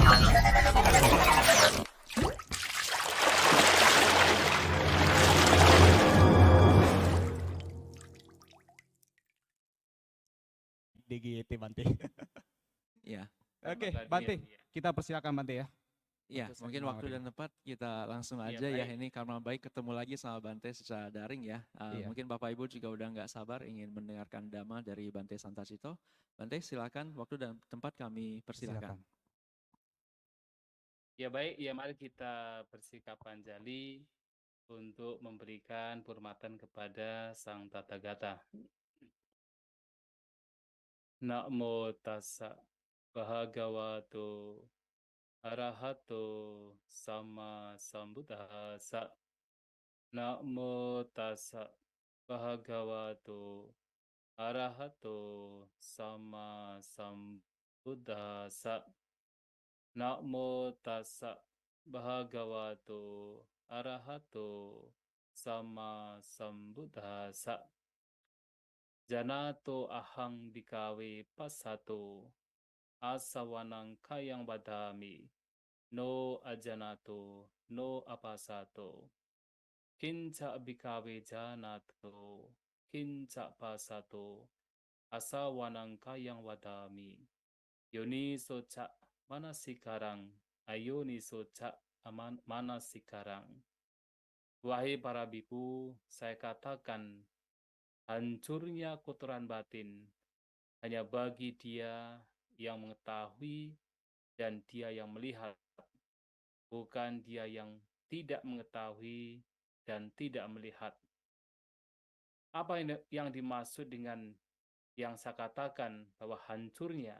DGT Bante. Ya. Oke, Bante, kita persilakan Bante ya. Ya, mungkin waktu dan tempat kita langsung aja ya. Ini karena baik ketemu lagi sama Bante secara daring ya. Mungkin Bapak Ibu juga udah nggak sabar ingin mendengarkan dhamma dari Bante Santasito. Bante silakan, waktu dan tempat kami persilakan. Ya baik, ya mari kita bersikap Panjali untuk memberikan penghormatan kepada Sang Tathagata. Namo tassa bhagavato arahato sama sambuddhassa. Namo tassa bhagavato arahato sama sambuddhassa. Namo tassa bhagavato arahato sama sambuddhassa. Janato ahang bikawe pasato asawanang kayang badami no ajanato no apasato kinca bikawe janato kinca pasato asawanang kayang wadami yoni soca manasikarang ayoni soca manasikarang. Wahai para biku, saya katakan hancurnya kotoran batin hanya bagi dia yang mengetahui dan dia yang melihat, bukan dia yang tidak mengetahui dan tidak melihat. Apa yang dimaksud dengan yang saya katakan bahwa hancurnya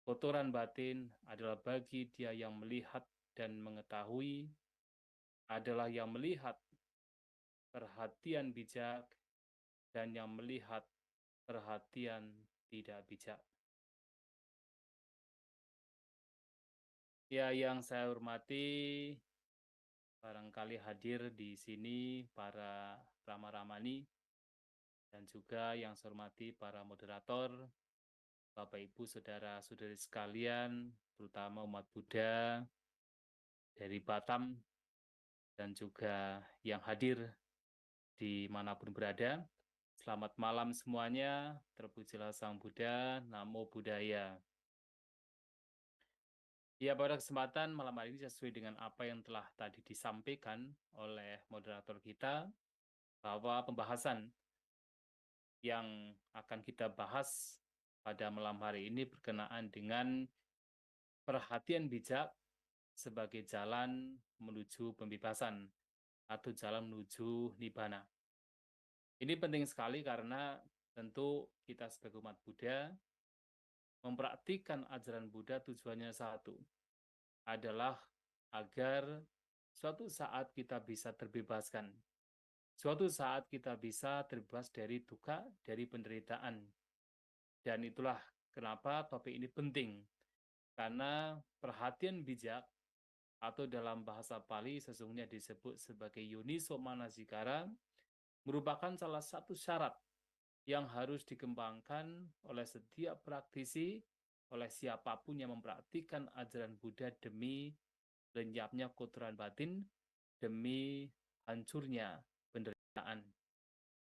kotoran batin adalah bagi dia yang melihat dan mengetahui, adalah yang melihat perhatian bijak dan yang melihat perhatian tidak bijak. Ya, yang saya hormati, barangkali hadir di sini para Rama-Ramani, dan juga yang saya hormati para moderator, Bapak Ibu, Saudara-saudari sekalian, terutama umat Buddha dari Batam, dan juga yang hadir dimanapun berada. Selamat malam semuanya, terpujilah Sang Buddha, Namo Buddhaya. Ya, pada kesempatan malam hari ini sesuai dengan apa yang telah tadi disampaikan oleh moderator kita, bahwa pembahasan yang akan kita bahas pada malam hari ini berkenaan dengan perhatian bijak sebagai jalan menuju pembebasan atau jalan menuju nibbana. Ini penting sekali karena tentu kita sebagai umat Buddha mempraktikkan ajaran Buddha tujuannya satu, adalah agar suatu saat kita bisa terbebaskan. Suatu saat kita bisa terbebas dari duka, dari penderitaan. Dan itulah kenapa topik ini penting. Karena perhatian bijak atau dalam bahasa Pali sesungguhnya disebut sebagai yoniso manasikara merupakan salah satu syarat yang harus dikembangkan oleh setiap praktisi, oleh siapapun yang mempraktikkan ajaran Buddha demi lenyapnya kotoran batin, demi hancurnya penderitaan.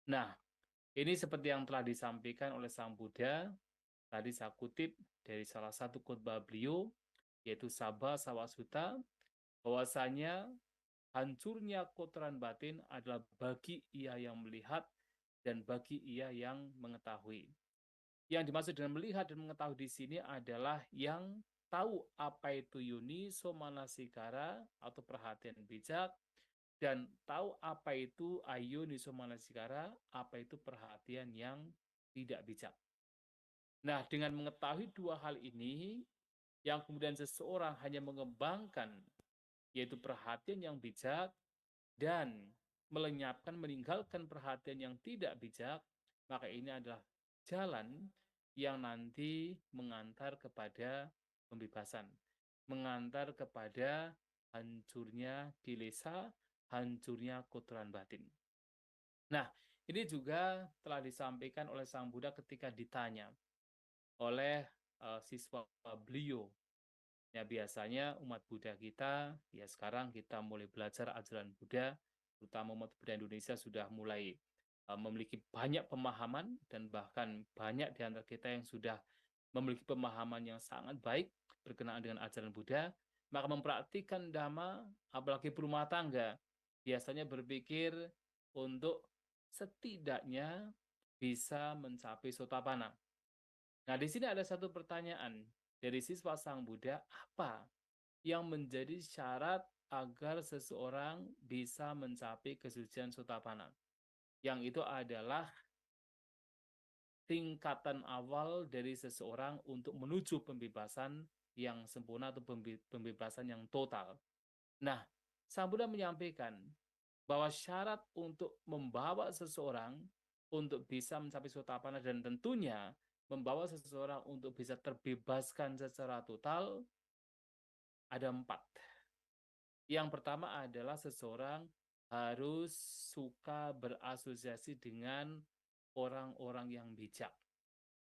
Nah, ini seperti yang telah disampaikan oleh Sang Buddha, tadi saya kutip dari salah satu khotbah beliau, yaitu Sabha Sawasutta, bahwasanya hancurnya kotoran batin adalah bagi ia yang melihat dan bagi ia yang mengetahui. Yang dimaksud dengan melihat dan mengetahui di sini adalah yang tahu apa itu yoniso manasikara atau perhatian bijak, dan tahu apa itu ayoniso manasikara, apa itu perhatian yang tidak bijak. Nah, dengan mengetahui dua hal ini, yang kemudian seseorang hanya mengembangkan, yaitu perhatian yang bijak, dan melenyapkan, meninggalkan perhatian yang tidak bijak, maka ini adalah jalan yang nanti mengantar kepada pembebasan, mengantar kepada hancurnya kilesa, hancurnya kotoran batin. Nah, ini juga telah disampaikan oleh Sang Buddha ketika ditanya oleh siswa beliau Ya biasanya umat Buddha kita, ya sekarang kita mulai belajar ajaran Buddha, terutama umat Buddha Indonesia sudah mulai memiliki banyak pemahaman dan bahkan banyak di antara kita yang sudah memiliki pemahaman yang sangat baik berkenaan dengan ajaran Buddha, maka mempraktikkan Dhamma, apalagi berumah tangga, biasanya berpikir untuk setidaknya bisa mencapai Sotapanna. Nah, di sini ada satu pertanyaan dari siswa Sang Buddha, apa yang menjadi syarat agar seseorang bisa mencapai kesucian Sotapanna? Yang itu adalah tingkatan awal dari seseorang untuk menuju pembebasan yang sempurna atau pembebasan yang total. Nah, Sang Buddha menyampaikan bahwa syarat untuk membawa seseorang untuk bisa mencapai Sotapanna dan tentunya membawa seseorang untuk bisa terbebaskan secara total ada 4. Yang pertama adalah seseorang harus suka berasosiasi dengan orang-orang yang bijak.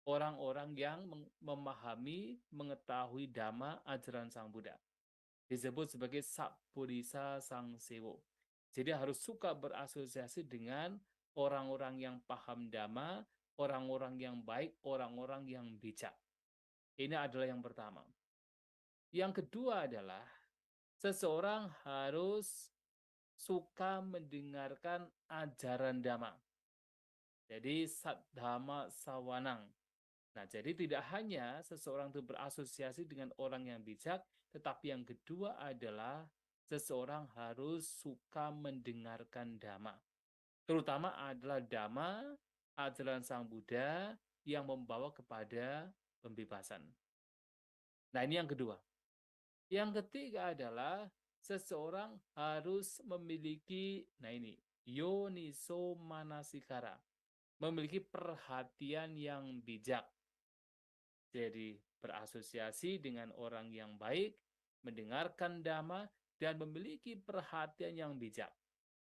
Orang-orang yang memahami, mengetahui Dhamma ajaran Sang Buddha. Disebut sebagai Sappurisa Sangsewo. Jadi harus suka berasosiasi dengan orang-orang yang paham Dhamma, orang-orang yang baik, orang-orang yang bijak. Ini adalah yang pertama. Yang kedua adalah seseorang harus suka mendengarkan ajaran Dhamma. Jadi Saddhamma Sawanang. Nah, jadi tidak hanya seseorang itu berasosiasi dengan orang yang bijak, tetapi yang kedua adalah seseorang harus suka mendengarkan Dhamma. Terutama adalah Dhamma, ajaran Sang Buddha yang membawa kepada pembebasan. Nah, ini yang kedua. Yang ketiga adalah seseorang harus memiliki, nah ini, yoniso manasikara, memiliki perhatian yang bijak. Jadi berasosiasi dengan orang yang baik, mendengarkan Dhamma, dan memiliki perhatian yang bijak.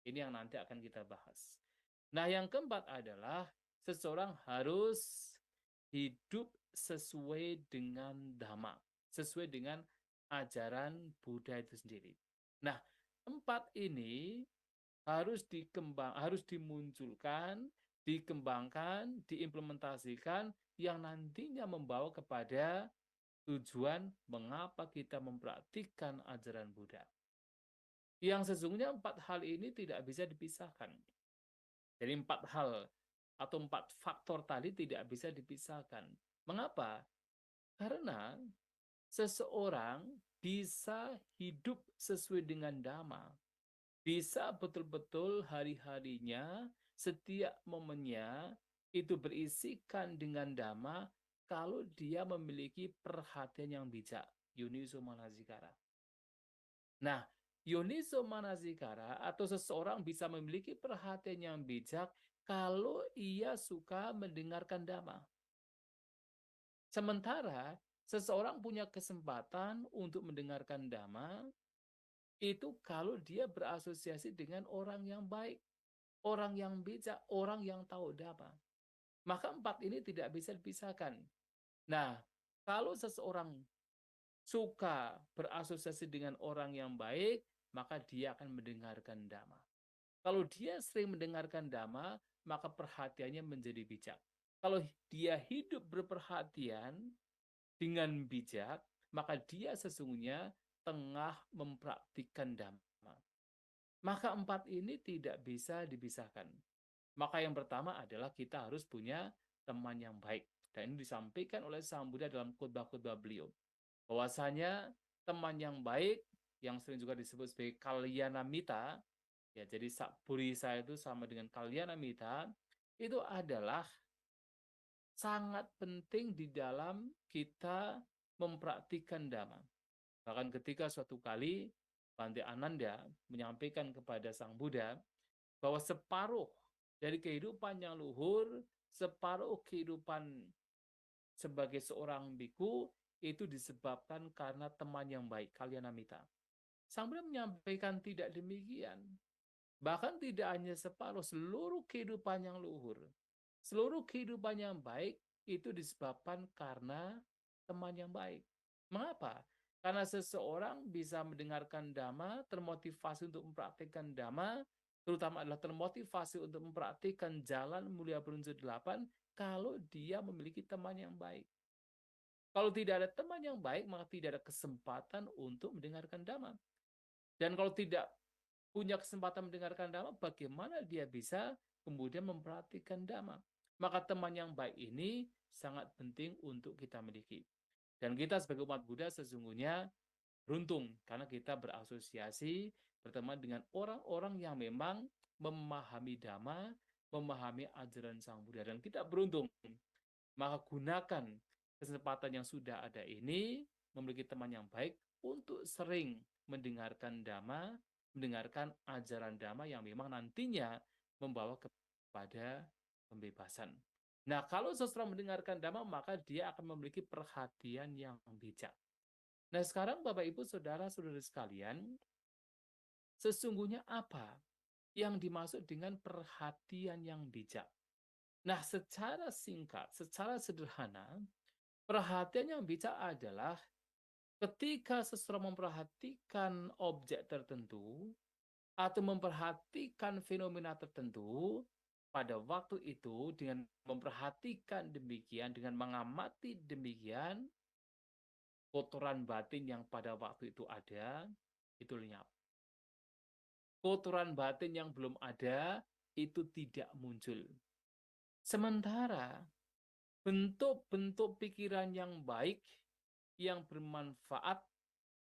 Ini yang nanti akan kita bahas. Nah, yang keempat adalah seseorang harus hidup sesuai dengan Dhamma, sesuai dengan ajaran Buddha itu sendiri. Nah, 4 ini harus dimunculkan, dikembangkan, diimplementasikan yang nantinya membawa kepada tujuan mengapa kita mempraktikkan ajaran Buddha. Yang sesungguhnya 4 hal ini tidak bisa dipisahkan. Jadi 4 hal atau 4 faktor tadi tidak bisa dipisahkan. Mengapa? Karena seseorang bisa hidup sesuai dengan Dhamma, bisa betul-betul hari-harinya, setiap momennya itu berisikan dengan Dhamma kalau dia memiliki perhatian yang bijak, yoniso manasikara. Nah, yoniso manasikara atau seseorang bisa memiliki perhatian yang bijak kalau ia suka mendengarkan Dhamma. Sementara seseorang punya kesempatan untuk mendengarkan Dhamma itu kalau dia berasosiasi dengan orang yang baik, orang yang bijak, orang yang tahu Dhamma. Maka 4 ini tidak bisa dipisahkan. Nah, kalau seseorang suka berasosiasi dengan orang yang baik, maka dia akan mendengarkan Dhamma. Kalau dia sering mendengarkan Dhamma, maka perhatiannya menjadi bijak. Kalau dia hidup berperhatian dengan bijak, maka dia sesungguhnya tengah mempraktikkan Dhamma. Maka 4 ini tidak bisa dipisahkan. Maka yang pertama adalah kita harus punya teman yang baik. Dan ini disampaikan oleh Sang Buddha dalam khotbah-khotbah beliau. Bahwasanya teman yang baik, yang sering juga disebut sebagai kalyanamita, ya jadi Sappurisa itu sama dengan kalyanamita, itu adalah sangat penting di dalam kita mempraktikkan Dhamma. Bahkan ketika suatu kali Bhante Ananda menyampaikan kepada Sang Buddha bahwa separuh dari kehidupan yang luhur, separuh kehidupan sebagai seorang biku itu disebabkan karena teman yang baik, kalyanamita. Sang Buddha menyampaikan tidak demikian. Bahkan tidak hanya separuh, seluruh kehidupan yang luhur, seluruh kehidupan yang baik itu disebabkan karena teman yang baik. Mengapa? Karena seseorang bisa mendengarkan dhamma, termotivasi untuk mempraktikkan dhamma, terutama adalah termotivasi untuk mempraktikkan jalan mulia berunsur 8, kalau dia memiliki teman yang baik. Kalau tidak ada teman yang baik, maka tidak ada kesempatan untuk mendengarkan dhamma. Dan kalau tidak punya kesempatan mendengarkan dhamma, bagaimana dia bisa kemudian mempraktikkan dhamma? Maka teman yang baik ini sangat penting untuk kita miliki. Dan kita sebagai umat Buddha sesungguhnya beruntung karena kita berasosiasi berteman dengan orang-orang yang memang memahami dhamma, memahami ajaran Sang Buddha. Dan kita beruntung, maka gunakan kesempatan yang sudah ada ini, memiliki teman yang baik untuk sering mendengarkan dhamma, mendengarkan ajaran dhamma yang memang nantinya membawa kepada pembebasan. Nah, kalau seseorang mendengarkan dhamma, maka dia akan memiliki perhatian yang bijak. Nah, sekarang Bapak Ibu Saudara-saudari sekalian, sesungguhnya apa yang dimaksud dengan perhatian yang bijak? Nah, secara singkat, secara sederhana, perhatian yang bijak adalah ketika seseorang memperhatikan objek tertentu atau memperhatikan fenomena tertentu, pada waktu itu dengan memperhatikan demikian, dengan mengamati demikian, kotoran batin yang pada waktu itu ada, itu lenyap. Kotoran batin yang belum ada, itu tidak muncul. Sementara bentuk-bentuk pikiran yang baik, yang bermanfaat,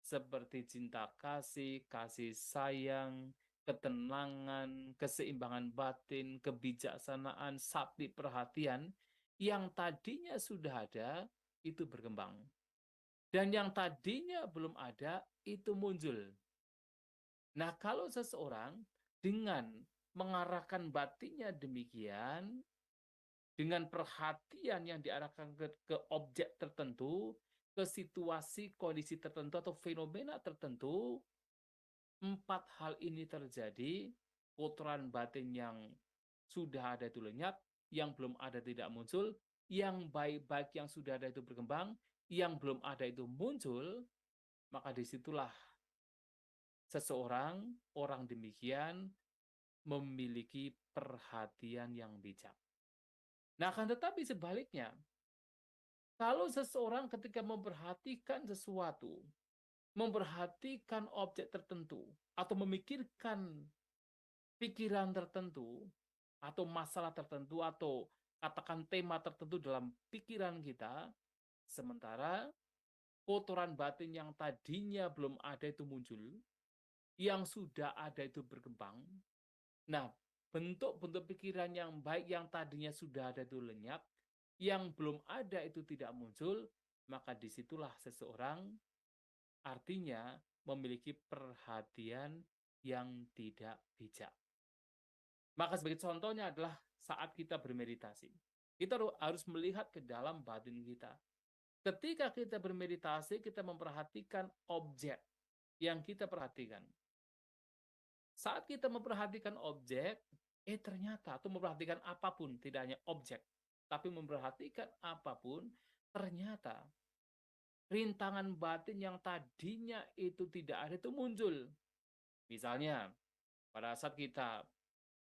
seperti cinta kasih, kasih sayang, ketenangan, keseimbangan batin, kebijaksanaan, sakti perhatian, yang tadinya sudah ada, itu berkembang. Dan yang tadinya belum ada, itu muncul. Nah, kalau seseorang dengan mengarahkan batinnya demikian, dengan perhatian yang diarahkan ke objek tertentu, ke situasi, kondisi tertentu, atau fenomena tertentu, 4 hal ini terjadi, kotoran batin yang sudah ada itu lenyap, yang belum ada tidak muncul, yang baik-baik yang sudah ada itu berkembang, yang belum ada itu muncul, maka disitulah seseorang, orang demikian, memiliki perhatian yang bijak. Nah, akan tetapi sebaliknya, kalau seseorang ketika memperhatikan sesuatu, memperhatikan objek tertentu, atau memikirkan pikiran tertentu, atau masalah tertentu, atau katakan tema tertentu dalam pikiran kita, sementara kotoran batin yang tadinya belum ada itu muncul, yang sudah ada itu berkembang. Nah, bentuk-bentuk pikiran yang baik yang tadinya sudah ada itu lenyap, yang belum ada itu tidak muncul, maka disitulah seseorang artinya memiliki perhatian yang tidak bijak. Maka sebagai contohnya adalah saat kita bermeditasi. Kita harus melihat ke dalam batin kita. Ketika kita bermeditasi, kita memperhatikan objek yang kita perhatikan. Saat kita memperhatikan objek, ternyata, atau memperhatikan apapun, tidak hanya objek, tapi memperhatikan apapun, ternyata rintangan batin yang tadinya itu tidak ada itu muncul. Misalnya, pada saat kita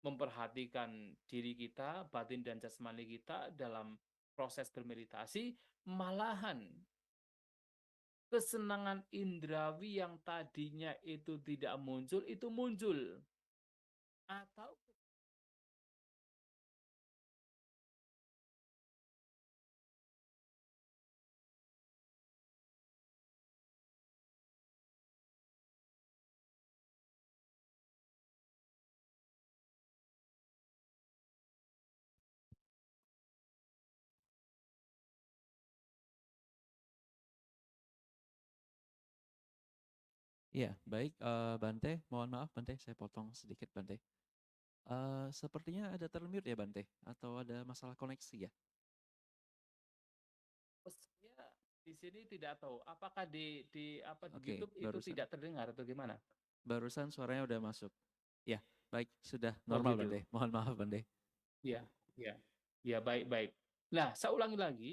memperhatikan diri kita, batin dan jasmani kita dalam proses bermeditasi, malahan kesenangan indrawi yang tadinya itu tidak muncul, itu muncul. Atau Iya, baik Bante, mohon maaf Bante, saya potong sedikit Bante. Sepertinya ada termute ya Bante, atau ada masalah koneksi ya? saya di sini tidak tahu apakah di Oke, YouTube itu barusan tidak terdengar atau gimana? barusan suaranya udah masuk. Ya, baik, sudah Oh normal gitu. Bante. Mohon maaf Bante. Iya, iya. Ya, baik-baik. Nah, saya ulangi lagi,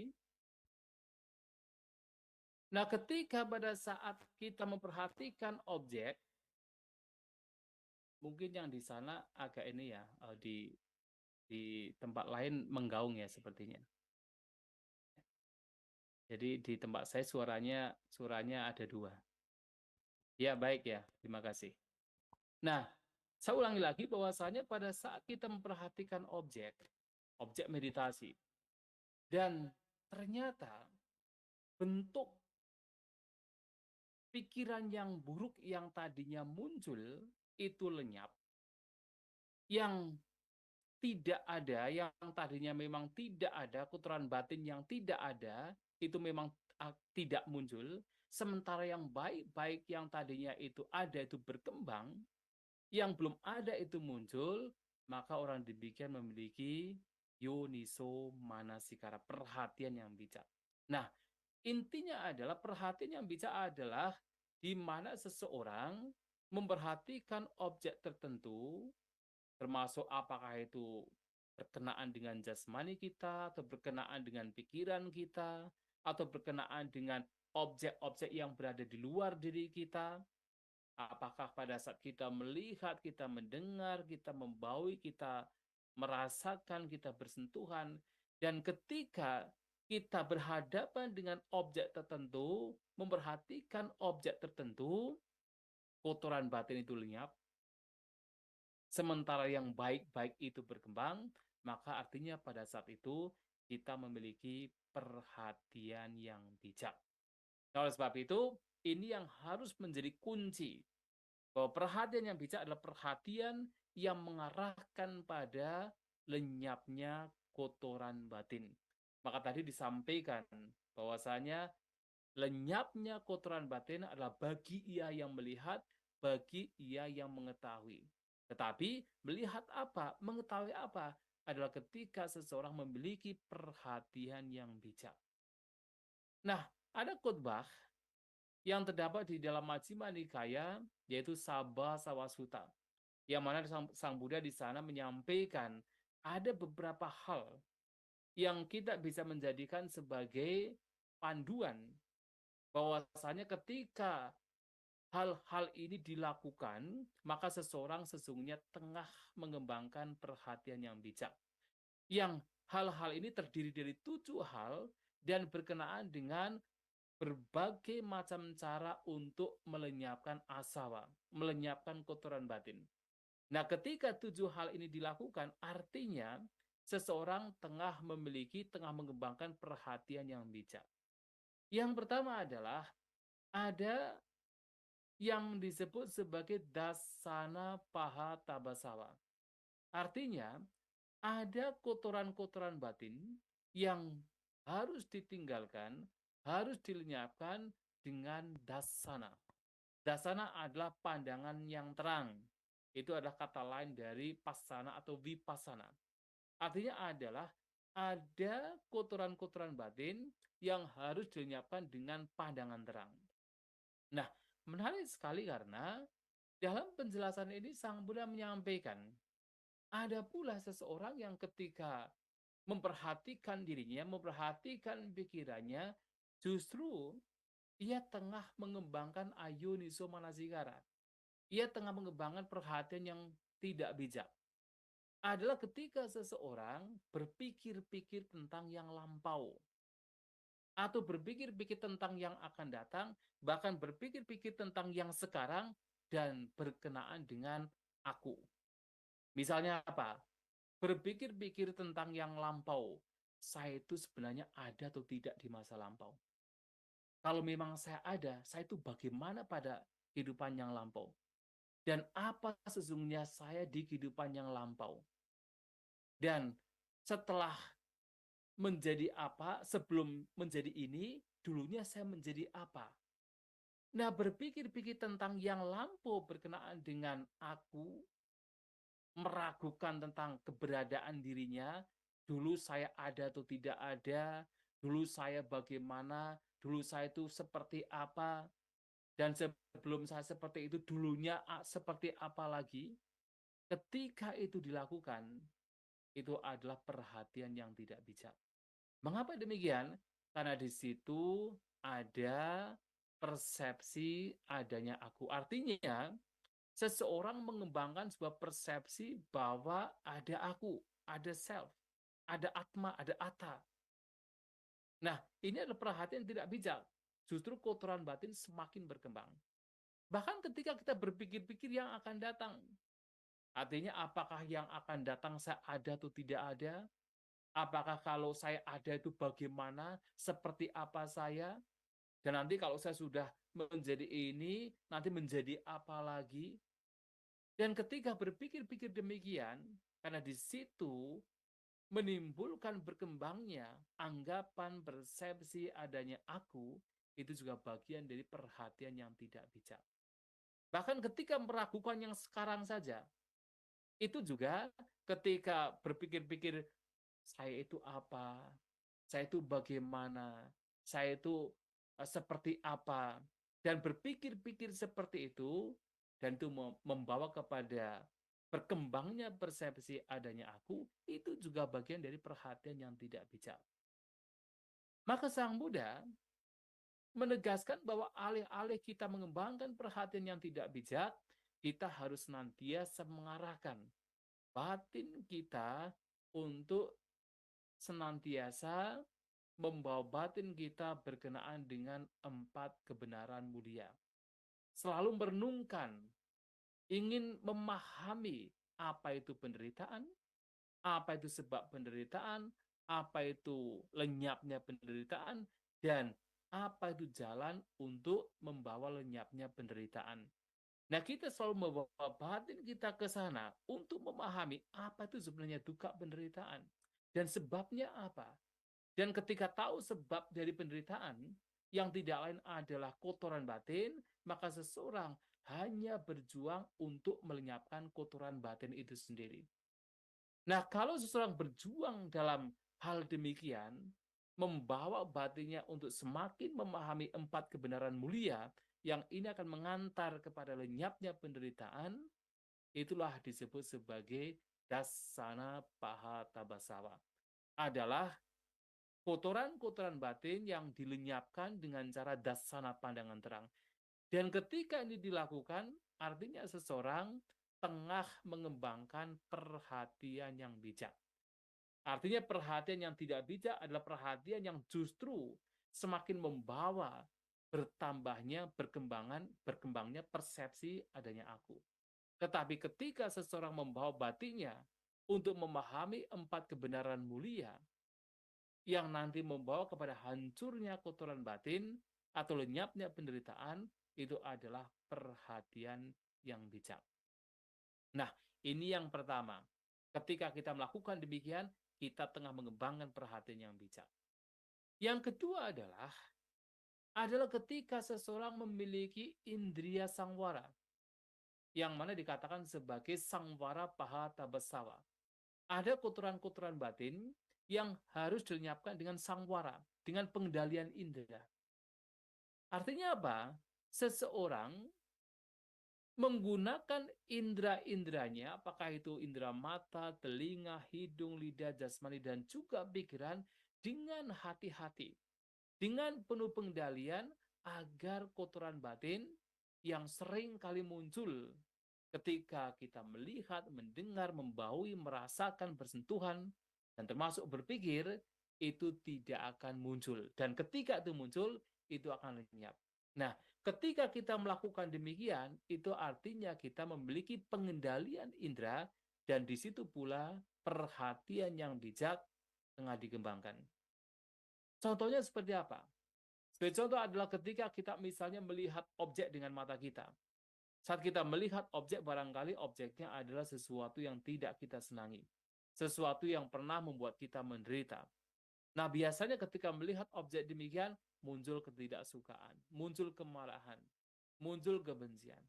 Nah, ketika pada saat kita memperhatikan objek, mungkin yang di sana agak ini ya, di tempat lain menggaung ya sepertinya. Jadi di tempat saya suaranya ada 2. Ya, baik ya, terima kasih. Nah, saya ulangi lagi bahwasanya pada saat kita memperhatikan objek meditasi, dan ternyata bentuk pikiran yang buruk yang tadinya muncul itu lenyap, yang tidak ada, yang tadinya memang tidak ada, kotoran batin yang tidak ada, itu memang tidak muncul, sementara yang baik-baik yang tadinya itu ada, itu berkembang, yang belum ada itu muncul, maka orang demikian memiliki yoniso manasikara, perhatian yang bijak. Nah, intinya adalah perhatian yang bijak adalah di mana seseorang memperhatikan objek tertentu, termasuk apakah itu berkenaan dengan jasmani kita, atau berkenaan dengan pikiran kita, atau berkenaan dengan objek-objek yang berada di luar diri kita. Apakah pada saat kita melihat, kita mendengar, kita membaui, kita merasakan, kita bersentuhan, dan ketika kita berhadapan dengan objek tertentu, memperhatikan objek tertentu, kotoran batin itu lenyap, sementara yang baik-baik itu berkembang, maka artinya pada saat itu kita memiliki perhatian yang bijak. Nah, oleh sebab itu, ini yang harus menjadi kunci, bahwa perhatian yang bijak adalah perhatian yang mengarahkan pada lenyapnya kotoran batin. Maka tadi disampaikan bahwasanya lenyapnya kotoran batin adalah bagi ia yang melihat, bagi ia yang mengetahui. Tetapi melihat apa, mengetahui apa, adalah ketika seseorang memiliki perhatian yang bijak. Nah, ada khotbah yang terdapat di dalam Majjhima Nikaya, yaitu Sabha Sawasuta, yang mana Sang Buddha di sana menyampaikan ada beberapa hal yang kita bisa menjadikan sebagai panduan, bahwasanya ketika hal-hal ini dilakukan, maka seseorang sesungguhnya tengah mengembangkan perhatian yang bijak. Yang hal-hal ini terdiri dari 7 hal dan berkenaan dengan berbagai macam cara untuk melenyapkan asawa, melenyapkan kotoran batin. Nah, ketika 7 hal ini dilakukan, artinya seseorang tengah mengembangkan perhatian yang bijak. Yang pertama adalah ada yang disebut sebagai dasana paha tabasawa. Artinya, ada kotoran-kotoran batin yang harus ditinggalkan, harus dilenyapkan dengan dasana. Dasana adalah pandangan yang terang. Itu adalah kata lain dari pasana atau vipassana. Artinya adalah ada kotoran-kotoran batin yang harus dilenyapkan dengan pandangan terang. Nah, menarik sekali karena dalam penjelasan ini Sang Buddha menyampaikan, ada pula seseorang yang ketika memperhatikan dirinya, memperhatikan pikirannya, justru ia tengah mengembangkan ayuniso manasikara. Ia tengah mengembangkan perhatian yang tidak bijak. Adalah ketika seseorang berpikir-pikir tentang yang lampau, atau berpikir-pikir tentang yang akan datang, bahkan berpikir-pikir tentang yang sekarang, dan berkenaan dengan aku. Misalnya apa? Berpikir-pikir tentang yang lampau. Saya itu sebenarnya ada atau tidak di masa lampau? Kalau memang saya ada, saya itu bagaimana pada kehidupan yang lampau? Dan apa sesungguhnya saya di kehidupan yang lampau? Dan setelah menjadi apa, sebelum menjadi ini, dulunya saya menjadi apa? Nah, berpikir-pikir tentang yang lampau berkenaan dengan aku, meragukan tentang keberadaan dirinya, dulu saya ada atau tidak ada, dulu saya bagaimana, dulu saya itu seperti apa, dan sebelum saya seperti itu, dulunya seperti apa lagi. Ketika itu dilakukan, itu adalah perhatian yang tidak bijak. Mengapa demikian? Karena di situ ada persepsi adanya aku. Artinya, seseorang mengembangkan sebuah persepsi bahwa ada aku, ada self, ada atma, ada atta. Nah, ini adalah perhatian tidak bijak. Justru kotoran batin semakin berkembang. Bahkan ketika kita berpikir-pikir yang akan datang. Artinya apakah yang akan datang saya ada atau tidak ada? Apakah kalau saya ada itu bagaimana? Seperti apa saya? Dan nanti kalau saya sudah menjadi ini, nanti menjadi apa lagi? Dan ketika berpikir-pikir demikian, karena di situ menimbulkan berkembangnya anggapan persepsi adanya aku, itu juga bagian dari perhatian yang tidak bijak. Bahkan ketika meragukan yang sekarang saja, itu juga ketika berpikir-pikir, saya itu apa, saya itu bagaimana, saya itu seperti apa, dan berpikir-pikir seperti itu, dan itu membawa kepada berkembangnya persepsi adanya aku, itu juga bagian dari perhatian yang tidak bijak. Maka Sang Buddha menegaskan bahwa alih-alih kita mengembangkan perhatian yang tidak bijak, kita harus senantiasa mengarahkan batin kita untuk senantiasa membawa batin kita berkenaan dengan 4 kebenaran mulia. Selalu merenungkan, ingin memahami apa itu penderitaan, apa itu sebab penderitaan, apa itu lenyapnya penderitaan, dan apa itu jalan untuk membawa lenyapnya penderitaan. Nah, kita selalu membawa batin kita ke sana untuk memahami apa itu sebenarnya duka penderitaan dan sebabnya apa. Dan ketika tahu sebab dari penderitaan, yang tidak lain adalah kotoran batin, maka seseorang hanya berjuang untuk melenyapkan kotoran batin itu sendiri. Nah, kalau seseorang berjuang dalam hal demikian, membawa batinnya untuk semakin memahami 4 kebenaran mulia, yang ini akan mengantar kepada lenyapnya penderitaan, itulah disebut sebagai dasana paha tabasawa. Adalah kotoran-kotoran batin yang dilenyapkan dengan cara dasana pandangan terang. Dan ketika ini dilakukan, artinya seseorang tengah mengembangkan perhatian yang bijak. Artinya perhatian yang tidak bijak adalah perhatian yang justru semakin membawa bertambahnya berkembangnya persepsi adanya aku. Tetapi ketika seseorang membawa batinnya untuk memahami 4 kebenaran mulia yang nanti membawa kepada hancurnya kotoran batin atau lenyapnya penderitaan, itu adalah perhatian yang bijak. Nah, ini yang pertama. Ketika kita melakukan demikian, kita tengah mengembangkan perhatian yang bijak. Yang kedua adalah ketika seseorang memiliki indriya sangwara, yang mana dikatakan sebagai sangwara paha tabasawa. Ada kotoran-kotoran batin yang harus dilenyapkan dengan sangwara, dengan pengendalian indera. Artinya apa? Seseorang menggunakan indera-inderanya, apakah itu indera mata, telinga, hidung, lidah, jasmani, dan juga pikiran, dengan hati-hati, dengan penuh pengendalian, agar kotoran batin yang sering kali muncul ketika kita melihat, mendengar, membaui, merasakan, bersentuhan, dan termasuk berpikir, itu tidak akan muncul. Dan ketika itu muncul, itu akan lenyap. Nah, ketika kita melakukan demikian, itu artinya kita memiliki pengendalian indera, dan di situ pula perhatian yang bijak tengah dikembangkan. Contohnya seperti apa? Sebagai contoh adalah ketika kita misalnya melihat objek dengan mata kita. Saat kita melihat objek, barangkali objeknya adalah sesuatu yang tidak kita senangi. Sesuatu yang pernah membuat kita menderita. Nah, biasanya ketika melihat objek demikian, muncul ketidaksukaan, muncul kemarahan, muncul kebencian.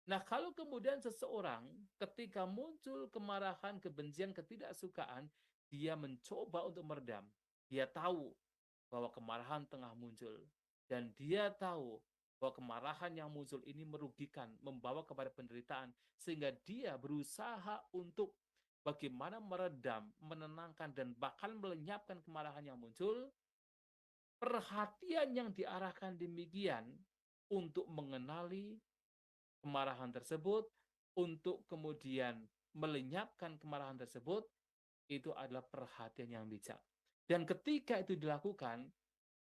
Nah, kalau kemudian seseorang ketika muncul kemarahan, kebencian, ketidaksukaan, dia mencoba untuk meredam. Dia tahu bahwa kemarahan tengah muncul. Dan dia tahu bahwa kemarahan yang muncul ini merugikan, membawa kepada penderitaan. Sehingga dia berusaha untuk bagaimana meredam, menenangkan, dan bahkan melenyapkan kemarahan yang muncul. perhatian yang diarahkan demikian untuk mengenali kemarahan tersebut, untuk kemudian melenyapkan kemarahan tersebut, itu adalah perhatian yang bijak. Dan ketika itu dilakukan,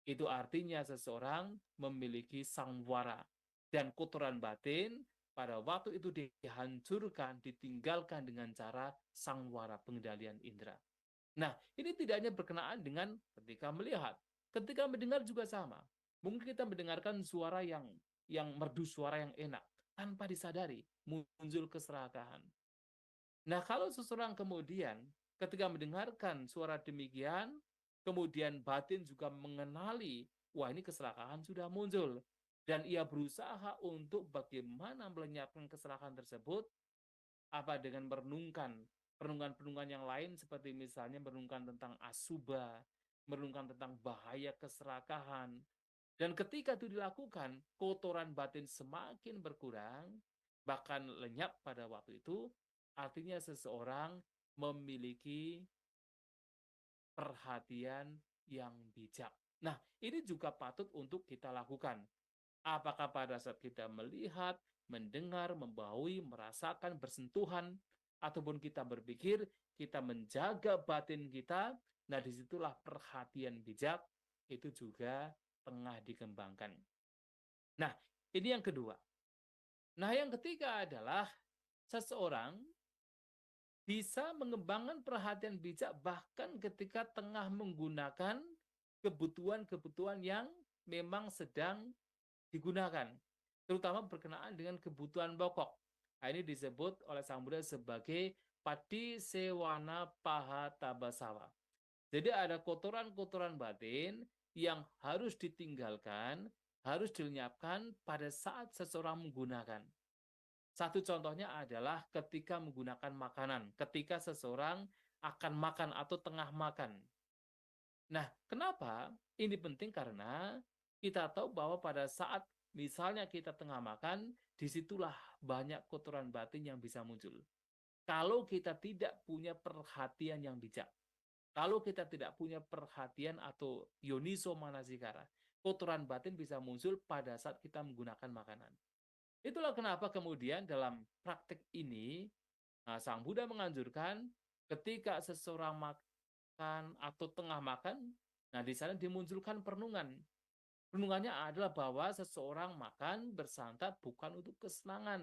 itu artinya seseorang memiliki sangwara. Dan kotoran batin pada waktu itu dihancurkan, ditinggalkan dengan cara sangwara, pengendalian indera. Nah, ini tidak hanya berkenaan dengan ketika melihat. Ketika mendengar juga sama. Mungkin kita mendengarkan suara yang merdu, suara yang enak. Tanpa disadari, muncul keserakahan. Nah, kalau seseorang kemudian ketika mendengarkan suara demikian, kemudian batin juga mengenali, wah ini keserakahan sudah muncul. Dan ia berusaha untuk bagaimana melenyapkan keserakahan tersebut, apa dengan merenungkan perenungan-perenungan yang lain, seperti misalnya merenungkan tentang asuba, merenungkan tentang bahaya keserakahan. Dan ketika itu dilakukan, kotoran batin semakin berkurang, bahkan lenyap pada waktu itu, artinya seseorang memiliki perhatian yang bijak. Nah, ini juga patut untuk kita lakukan. Apakah pada saat kita melihat, mendengar, membaui, merasakan, bersentuhan, ataupun kita berpikir, kita menjaga batin kita, nah disitulah perhatian bijak itu juga tengah dikembangkan. Nah, ini yang kedua. Nah, yang ketiga adalah seseorang bisa mengembangkan perhatian bijak bahkan ketika tengah menggunakan kebutuhan-kebutuhan yang memang sedang digunakan, terutama berkenaan dengan kebutuhan pokok. Nah, ini disebut oleh Sang Buddha sebagai pati sewana paha tabasawa. Jadi ada kotoran-kotoran batin yang harus ditinggalkan, harus dilenyapkan pada saat seseorang menggunakan. Satu contohnya adalah ketika menggunakan makanan, ketika seseorang akan makan atau tengah makan. Nah, kenapa ini penting? Karena kita tahu bahwa pada saat misalnya kita tengah makan, disitulah banyak kotoran batin yang bisa muncul. Kalau kita tidak punya perhatian yang bijak, kalau kita tidak punya perhatian atau yoniso manasikara, kotoran batin bisa muncul pada saat kita menggunakan makanan. Itulah kenapa kemudian dalam praktik ini, Sang Buddha menganjurkan ketika seseorang makan atau tengah makan, nah di sana dimunculkan perenungan. Renungannya adalah bahwa seseorang makan bersantap bukan untuk kesenangan,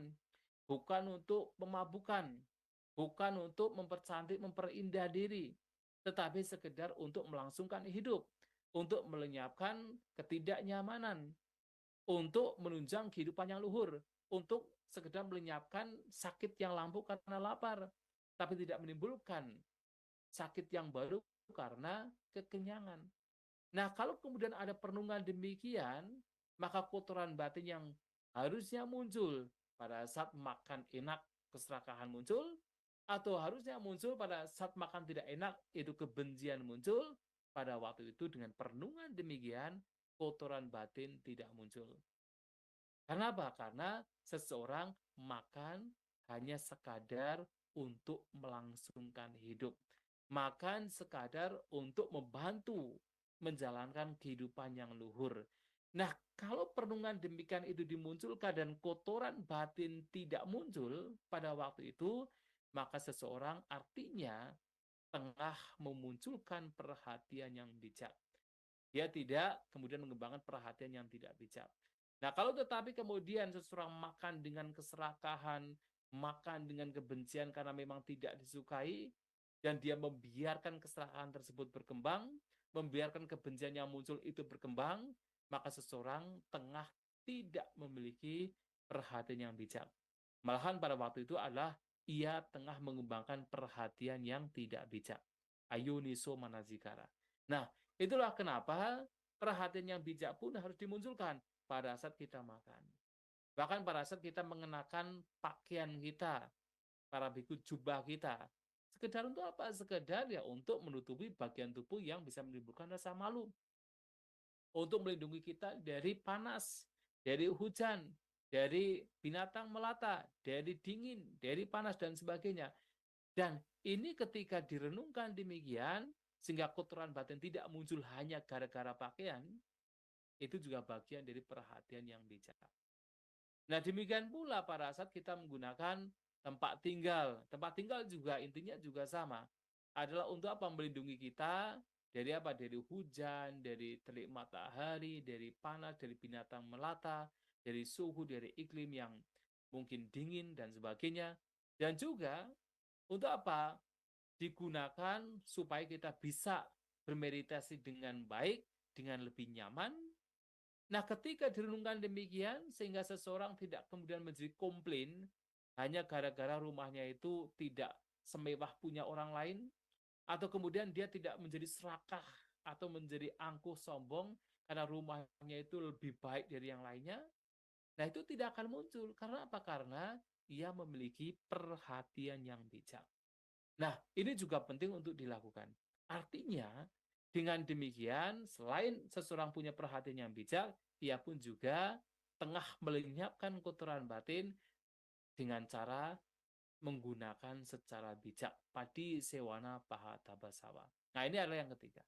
bukan untuk pemabukan, bukan untuk mempercantik, memperindah diri, tetapi sekedar untuk melangsungkan hidup, untuk melenyapkan ketidaknyamanan, untuk menunjang kehidupan yang luhur, untuk sekedar melenyapkan sakit yang lampau karena lapar, tapi tidak menimbulkan sakit yang baru karena kekenyangan. Nah, kalau kemudian ada perenungan demikian, maka kotoran batin yang harusnya muncul pada saat makan enak, keserakahan muncul, atau harusnya muncul pada saat makan tidak enak, itu kebencian muncul, pada waktu itu dengan perenungan demikian, kotoran batin tidak muncul. Karena apa? Karena seseorang makan hanya sekadar untuk melangsungkan hidup. Makan sekadar untuk membantu menjalankan kehidupan yang luhur. Nah, kalau perenungan demikian itu dimunculkan dan kotoran batin tidak muncul pada waktu itu, maka seseorang artinya tengah memunculkan perhatian yang bijak. Dia tidak kemudian mengembangkan perhatian yang tidak bijak. Nah, kalau tetapi kemudian seseorang makan dengan keserakahan, makan dengan kebencian karena memang tidak disukai, dan dia membiarkan keserakahan tersebut berkembang, membiarkan kebencian yang muncul itu berkembang, maka seseorang tengah tidak memiliki perhatian yang bijak. Malahan pada waktu itu adalah ia tengah mengembangkan perhatian yang tidak bijak. Ayuniso manazikara. Nah, itulah kenapa perhatian yang bijak pun harus dimunculkan pada saat kita makan. Bahkan pada saat kita mengenakan pakaian kita, para biku jubah kita. Sekedar untuk apa? Sekedar ya untuk menutupi bagian tubuh yang bisa menimbulkan rasa malu. Untuk melindungi kita dari panas, dari hujan, dari binatang melata, dari dingin, dari panas dan sebagainya. Dan ini ketika direnungkan demikian, sehingga kotoran batin tidak muncul hanya gara-gara pakaian, itu juga bagian dari perhatian yang bijak. Nah, demikian pula pada saat kita menggunakan tempat tinggal. Tempat tinggal juga intinya juga sama. Adalah untuk apa? Melindungi kita dari apa? Dari hujan, dari terik matahari, dari panas, dari binatang melata, dari suhu, dari iklim yang mungkin dingin dan sebagainya. Dan juga untuk apa? Digunakan supaya kita bisa bermeditasi dengan baik, dengan lebih nyaman. Nah, ketika direnungkan demikian, sehingga seseorang tidak kemudian menjadi komplain, hanya gara-gara rumahnya itu tidak semewah punya orang lain, atau kemudian dia tidak menjadi serakah, atau menjadi angkuh sombong, karena rumahnya itu lebih baik dari yang lainnya. Nah, itu tidak akan muncul. Karena apa? Karena ia memiliki perhatian yang bijak. Nah, ini juga penting untuk dilakukan. Artinya, dengan demikian, selain seseorang punya perhatian yang bijak, ia pun juga tengah melenyapkan kotoran batin dengan cara menggunakan secara bijak. Padi sewana paha tabasawa. Nah, ini adalah yang ketiga.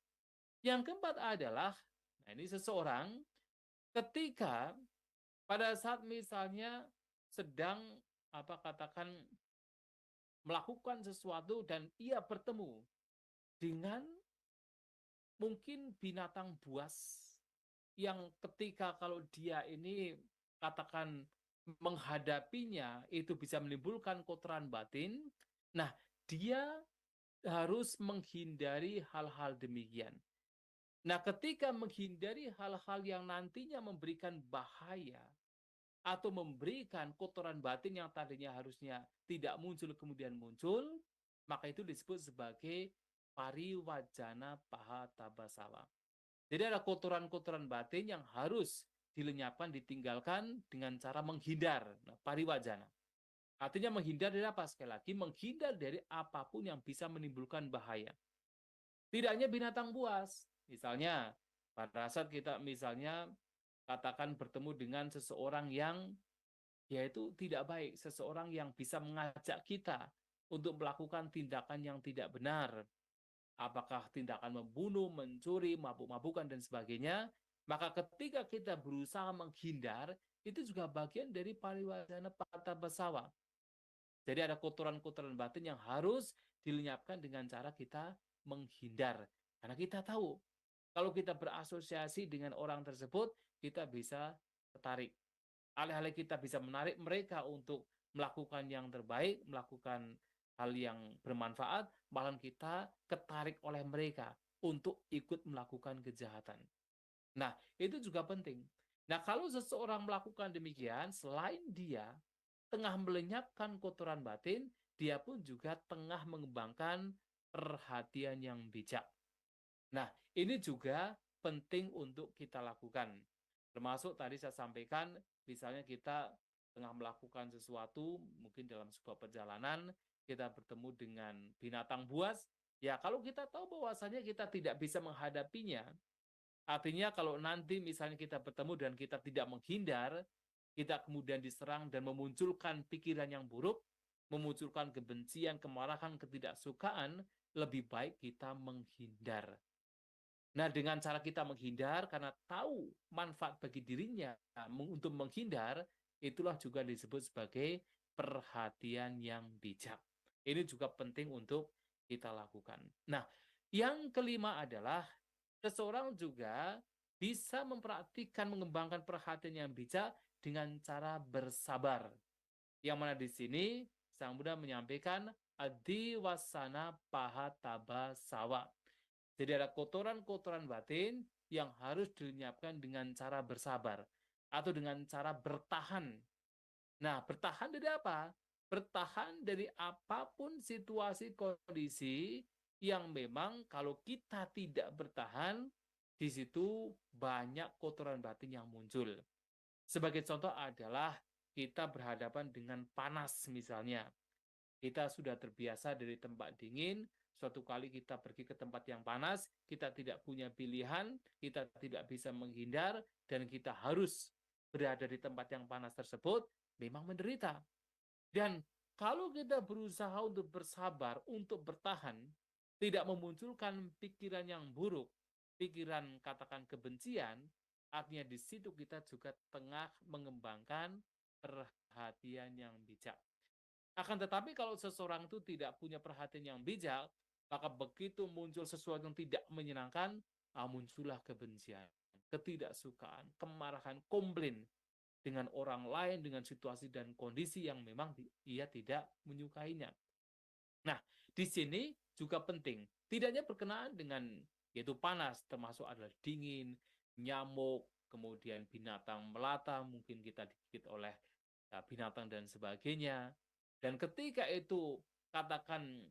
Yang keempat adalah, nah ini seseorang ketika pada saat misalnya sedang katakan melakukan sesuatu dan ia bertemu dengan mungkin binatang buas yang ketika kalau dia ini katakan menghadapinya itu bisa menimbulkan kotoran batin. Nah, dia harus menghindari hal-hal demikian. Nah, ketika menghindari hal-hal yang nantinya memberikan bahaya atau memberikan kotoran batin yang tadinya harusnya tidak muncul kemudian muncul, maka itu disebut sebagai pariwajana paha tabasawa. Jadi ada kotoran-kotoran batin yang harus dilenyapkan, ditinggalkan dengan cara menghindar. Nah, pariwajana. Artinya menghindar dari apa? Sekali lagi, menghindar dari apapun yang bisa menimbulkan bahaya. Tidak hanya binatang buas. Misalnya, pada saat kita misalnya katakan bertemu dengan seseorang yang yaitu tidak baik, seseorang yang bisa mengajak kita untuk melakukan tindakan yang tidak benar, apakah tindakan membunuh, mencuri, mabuk-mabukan, dan sebagainya, maka ketika kita berusaha menghindar, itu juga bagian dari pariwajana paha basawa. Jadi ada kotoran-kotoran batin yang harus dilenyapkan dengan cara kita menghindar. Karena kita tahu, kalau kita berasosiasi dengan orang tersebut, kita bisa tertarik. Alih-alih kita bisa menarik mereka untuk melakukan yang terbaik, melakukan hal yang bermanfaat, malah kita ketarik oleh mereka untuk ikut melakukan kejahatan. Nah, itu juga penting. Nah, kalau seseorang melakukan demikian, selain dia tengah melenyapkan kotoran batin, dia pun juga tengah mengembangkan perhatian yang bijak. Nah, ini juga penting untuk kita lakukan. Termasuk tadi saya sampaikan, misalnya kita tengah melakukan sesuatu, mungkin dalam sebuah perjalanan, kita bertemu dengan binatang buas, ya kalau kita tahu bahwasanya kita tidak bisa menghadapinya, artinya kalau nanti misalnya kita bertemu dan kita tidak menghindar, kita kemudian diserang dan memunculkan pikiran yang buruk, memunculkan kebencian, kemarahan, ketidaksukaan, lebih baik kita menghindar. Nah, dengan cara kita menghindar karena tahu manfaat bagi dirinya untuk menghindar, itulah juga disebut sebagai perhatian yang bijak. Ini juga penting untuk kita lakukan. Nah, yang kelima adalah seseorang juga bisa mempraktikkan mengembangkan perhatian yang bijak dengan cara bersabar. Yang mana di sini Sang Buddha menyampaikan adiwasana paha tabasawa. Jadi ada kotoran-kotoran batin yang harus dilenyapkan dengan cara bersabar atau dengan cara bertahan. Nah, bertahan dari apa? Bertahan dari apapun situasi kondisi yang memang kalau kita tidak bertahan, di situ banyak kotoran batin yang muncul. Sebagai contoh adalah kita berhadapan dengan panas misalnya. Kita sudah terbiasa dari tempat dingin, suatu kali kita pergi ke tempat yang panas, kita tidak punya pilihan, kita tidak bisa menghindar, dan kita harus berada di tempat yang panas tersebut, memang menderita. Dan kalau kita berusaha untuk bersabar, untuk bertahan, tidak memunculkan pikiran yang buruk, pikiran katakan kebencian, artinya di situ kita juga tengah mengembangkan perhatian yang bijak. Akan tetapi kalau seseorang itu tidak punya perhatian yang bijak, maka begitu muncul sesuatu yang tidak menyenangkan, muncullah kebencian, ketidaksukaan, kemarahan, komplain dengan orang lain, dengan situasi dan kondisi yang memang ia tidak menyukainya. Nah, di sini juga penting, tidak hanya berkenaan dengan yaitu panas, termasuk adalah dingin, nyamuk, kemudian binatang melata, mungkin kita digigit oleh binatang dan sebagainya. Dan ketika itu katakan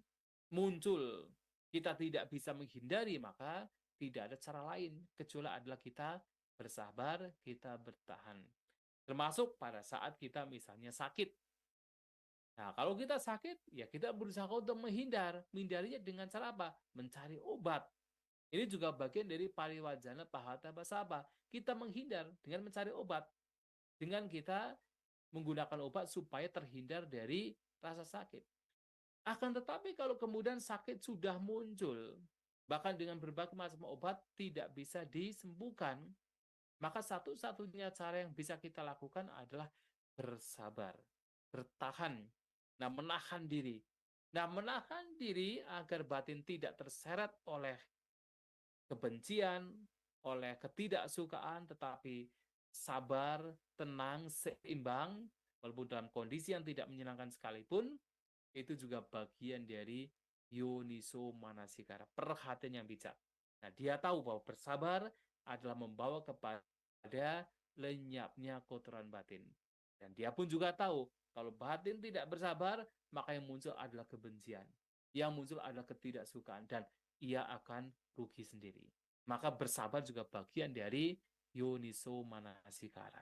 muncul, kita tidak bisa menghindari, maka tidak ada cara lain kecuali adalah kita bersabar, kita bertahan. Termasuk pada saat kita misalnya sakit. Nah, kalau kita sakit, ya kita berusaha untuk menghindarinya dengan cara apa? Mencari obat. Ini juga bagian dari pariwajana pahata basava. Kita menghindar dengan mencari obat. Dengan kita menggunakan obat supaya terhindar dari rasa sakit. Akan tetapi kalau kemudian sakit sudah muncul, bahkan dengan berbagai macam obat tidak bisa disembuhkan, maka satu-satunya cara yang bisa kita lakukan adalah bersabar, bertahan, menahan diri. Menahan diri agar batin tidak terseret oleh kebencian, oleh ketidaksukaan, tetapi sabar, tenang, seimbang, walaupun dalam kondisi yang tidak menyenangkan sekalipun, itu juga bagian dari yoniso manasikara, perhatian yang bijak. Nah, dia tahu bahwa bersabar adalah membawa kepada lenyapnya kotoran batin. Dan dia pun juga tahu, kalau batin tidak bersabar, maka yang muncul adalah kebencian. Yang muncul adalah ketidaksukaan, dan ia akan rugi sendiri. Maka bersabar juga bagian dari yoniso manasikara.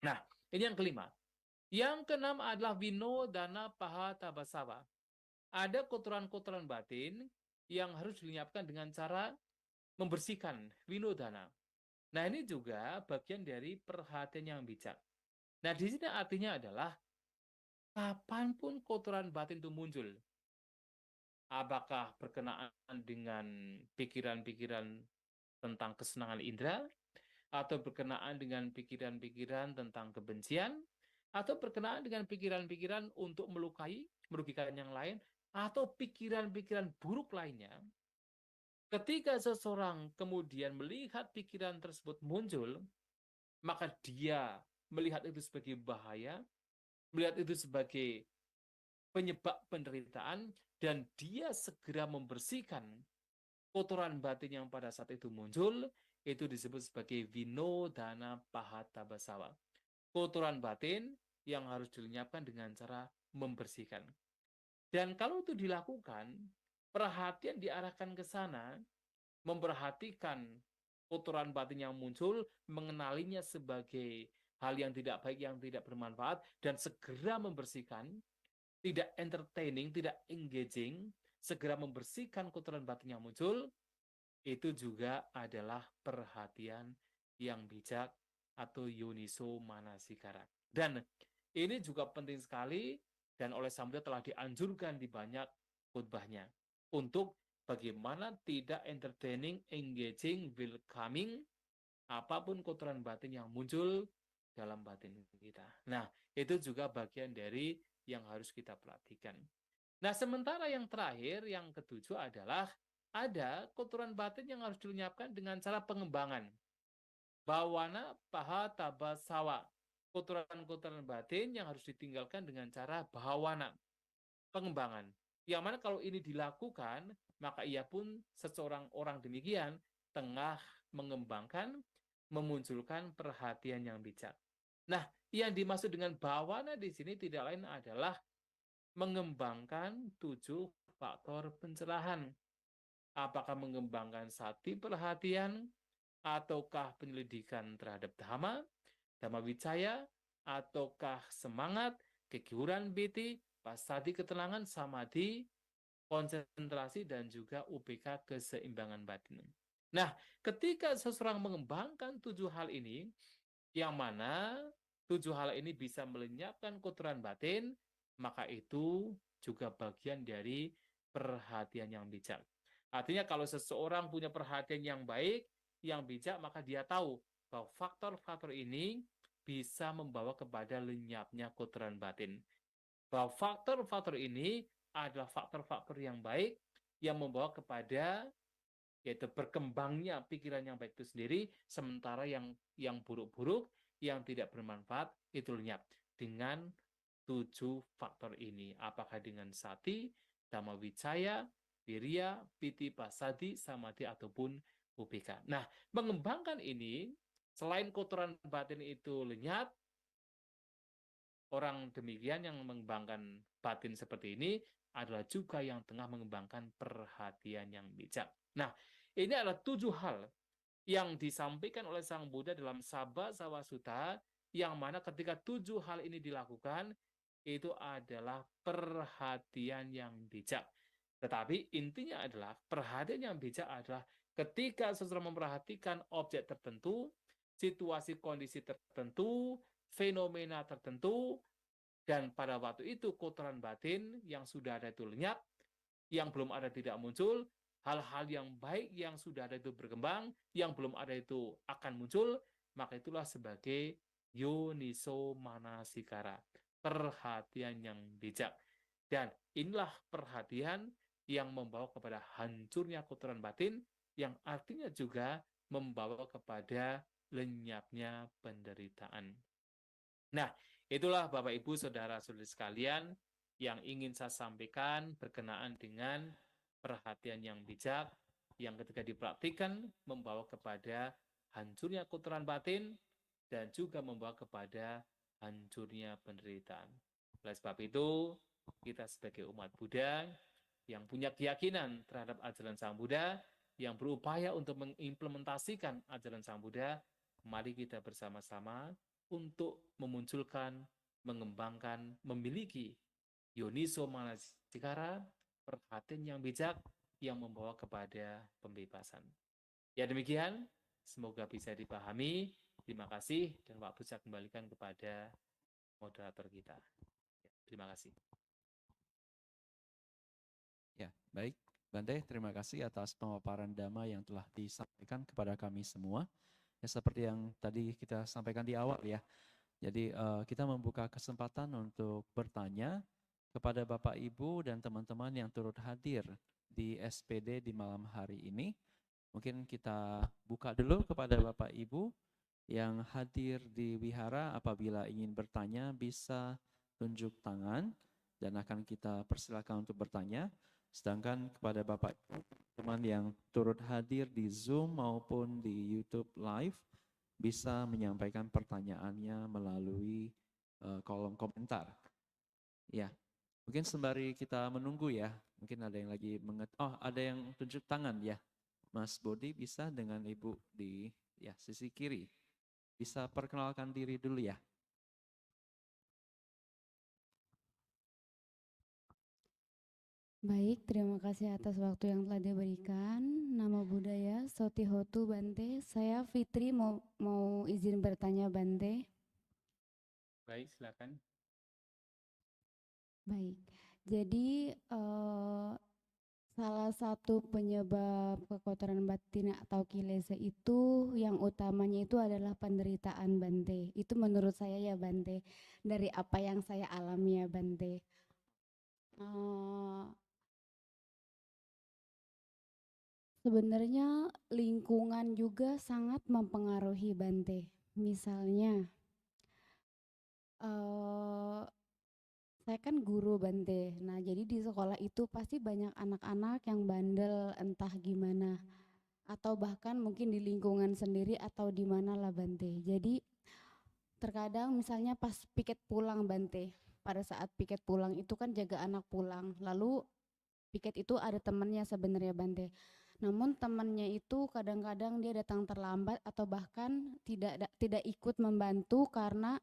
Nah, ini yang kelima. Yang keenam adalah vinodana pahata basava. Ada kotoran-kotoran batin yang harus dilenyapkan dengan cara membersihkan vinodana. Nah, ini juga bagian dari perhatian yang bijak. Nah, di sini artinya adalah kapanpun kotoran batin itu muncul, apakah berkenaan dengan pikiran-pikiran tentang kesenangan indera, atau berkenaan dengan pikiran-pikiran tentang kebencian, atau berkenaan dengan pikiran-pikiran untuk melukai, merugikan yang lain, atau pikiran-pikiran buruk lainnya, ketika seseorang kemudian melihat pikiran tersebut muncul, maka dia melihat itu sebagai bahaya, melihat itu sebagai penyebab penderitaan, dan dia segera membersihkan kotoran batin yang pada saat itu muncul, itu disebut sebagai vinodana pahata basava. Kotoran batin yang harus dilenyapkan dengan cara membersihkan. Dan kalau itu dilakukan, perhatian diarahkan ke sana, memperhatikan kotoran batin yang muncul, mengenalinya sebagai hal yang tidak baik, yang tidak bermanfaat, dan segera membersihkan, tidak entertaining, tidak engaging, segera membersihkan kotoran batin yang muncul, itu juga adalah perhatian yang bijak atau yoniso manasikara. Dan ini juga penting sekali, dan oleh Samudra telah dianjurkan di banyak khutbahnya, untuk bagaimana tidak entertaining, engaging, welcoming, apapun kotoran batin yang muncul dalam batin kita. Nah, itu juga bagian dari yang harus kita perhatikan. Nah, sementara yang terakhir, yang ketujuh adalah ada kotoran batin yang harus dilenyapkan dengan cara pengembangan. Bawana pahata basava. Kotoran-kotoran batin yang harus ditinggalkan dengan cara bawana, pengembangan. Yang mana kalau ini dilakukan, maka ia pun seseorang orang demikian tengah mengembangkan, memunculkan perhatian yang bijak. Nah, yang dimaksud dengan bawana di sini tidak lain adalah mengembangkan 7 faktor pencerahan. Apakah mengembangkan sati perhatian, ataukah penyelidikan terhadap dhamma, dhamma wicaya, ataukah semangat, kegiuran biti, pasadi ketenangan, samadhi, konsentrasi, dan juga UPK keseimbangan batin. Nah, ketika seseorang mengembangkan 7 hal ini, yang mana 7 hal ini bisa melenyapkan kotoran batin, maka itu juga bagian dari perhatian yang bijak. Artinya kalau seseorang punya perhatian yang baik, yang bijak, maka dia tahu bahwa faktor-faktor ini bisa membawa kepada lenyapnya kotoran batin. Bahwa faktor-faktor ini adalah faktor-faktor yang baik yang membawa kepada yaitu berkembangnya pikiran yang baik itu sendiri, sementara yang buruk-buruk, yang tidak bermanfaat itu lenyap dengan 7 faktor ini. Apakah dengan sati, dhamma wicaya, wirya, piti, pasadi, samadhi, ataupun upeka. Nah, mengembangkan ini, selain kotoran batin itu lenyap, orang demikian yang mengembangkan batin seperti ini adalah juga yang tengah mengembangkan perhatian yang bijak. Nah, ini adalah 7 hal yang disampaikan oleh Sang Buddha dalam Sabba Sawasutta, yang mana ketika 7 hal ini dilakukan, itu adalah perhatian yang bijak. Tetapi intinya adalah perhatian yang bijak adalah ketika seseorang memperhatikan objek tertentu, situasi kondisi tertentu, fenomena tertentu, dan pada waktu itu kotoran batin yang sudah ada itu lenyap, yang belum ada tidak muncul, hal-hal yang baik yang sudah ada itu berkembang, yang belum ada itu akan muncul, maka itulah sebagai yoniso manasikara, perhatian yang bijak. Dan inilah perhatian yang membawa kepada hancurnya kotoran batin, yang artinya juga membawa kepada lenyapnya penderitaan. Nah, itulah Bapak Ibu Saudara-saudari sekalian yang ingin saya sampaikan berkenaan dengan perhatian yang bijak yang ketika dipraktikkan membawa kepada hancurnya kotoran batin dan juga membawa kepada hancurnya penderitaan. Oleh sebab itu, kita sebagai umat Buddha yang punya keyakinan terhadap ajaran Sang Buddha, yang berupaya untuk mengimplementasikan ajaran Sang Buddha, mari kita bersama-sama untuk memunculkan, mengembangkan, memiliki yoniso manasikara, perhatian yang bijak yang membawa kepada pembebasan. Ya demikian, semoga bisa dipahami. Terima kasih dan waktu saya kembalikan kepada moderator kita. Terima kasih. Ya, baik. Bante, terima kasih atas pemaparan Dhamma yang telah disampaikan kepada kami semua. Ya, seperti yang tadi kita sampaikan di awal ya. Jadi kita membuka kesempatan untuk bertanya kepada Bapak Ibu dan teman-teman yang turut hadir di SPD di malam hari ini. Mungkin kita buka dulu kepada Bapak Ibu yang hadir di wihara. Apabila ingin bertanya bisa tunjuk tangan dan akan kita persilakan untuk bertanya. Sedangkan kepada Bapak teman yang turut hadir di Zoom maupun di YouTube Live bisa menyampaikan pertanyaannya melalui kolom komentar. Ya, mungkin sembari kita menunggu ya, mungkin ada yang lagi ada yang tunjuk tangan ya. Mas Bodi bisa dengan Ibu di ya sisi kiri. Bisa perkenalkan diri dulu ya. Baik, terima kasih atas waktu yang telah diberikan. Nama budaya Sotihotu Bante. Saya Fitri mau izin bertanya Bante. Baik, silakan. Baik, jadi salah satu penyebab kekotoran batin atau kilesa itu yang utamanya itu adalah penderitaan Bante. Itu menurut saya ya Bante, dari apa yang saya alami ya Bante. Sebenarnya lingkungan juga sangat mempengaruhi Bante. Misalnya, saya kan guru Bante. Nah, jadi di sekolah itu pasti banyak anak-anak yang bandel entah gimana. Atau bahkan mungkin di lingkungan sendiri atau di mana lah Bante. Jadi terkadang misalnya pas piket pulang Bante. Pada saat piket pulang itu kan jaga anak pulang. Lalu piket itu ada temannya sebenarnya Bante. Namun temannya itu kadang-kadang dia datang terlambat atau bahkan tidak ikut membantu karena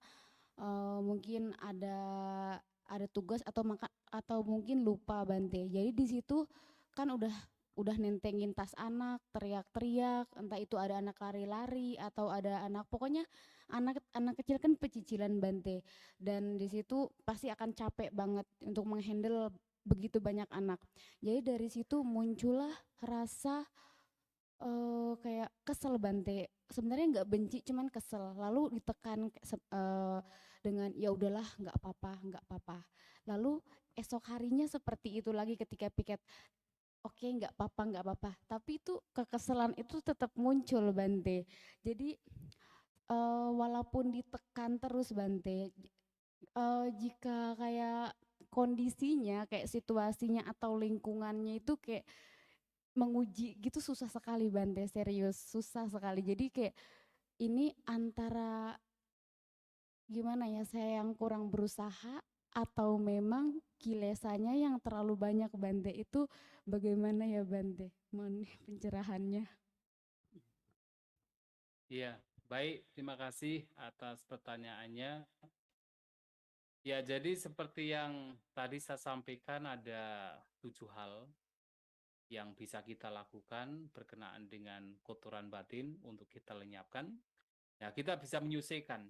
mungkin ada tugas atau mungkin lupa Bante. Jadi di situ kan udah nentengin tas anak, teriak-teriak, entah itu ada anak lari-lari atau ada anak, pokoknya anak kecil kan pecicilan Bante. Dan di situ pasti akan capek banget untuk menghandle begitu banyak anak. Jadi dari situ muncullah rasa kayak kesel Bante. Sebenarnya nggak benci, cuman kesel. Lalu ditekan dengan ya udahlah, nggak apa-apa, nggak apa-apa. Lalu esok harinya seperti itu lagi ketika piket. Oke, nggak apa-apa, nggak apa-apa. Tapi itu kekesalan itu tetap muncul Bante. Jadi walaupun ditekan terus Bante, jika kayak kondisinya, kayak situasinya atau lingkungannya itu kayak menguji gitu susah sekali Bante, serius susah sekali. Jadi kayak ini antara gimana ya, saya yang kurang berusaha atau memang kilesanya yang terlalu banyak Bante, itu bagaimana ya Bante? Mohon pencerahannya. Iya, baik, terima kasih atas pertanyaannya. Ya, jadi seperti yang tadi saya sampaikan ada 7 hal yang bisa kita lakukan berkenaan dengan kotoran batin untuk kita lenyapkan. Ya, kita bisa menyelesaikan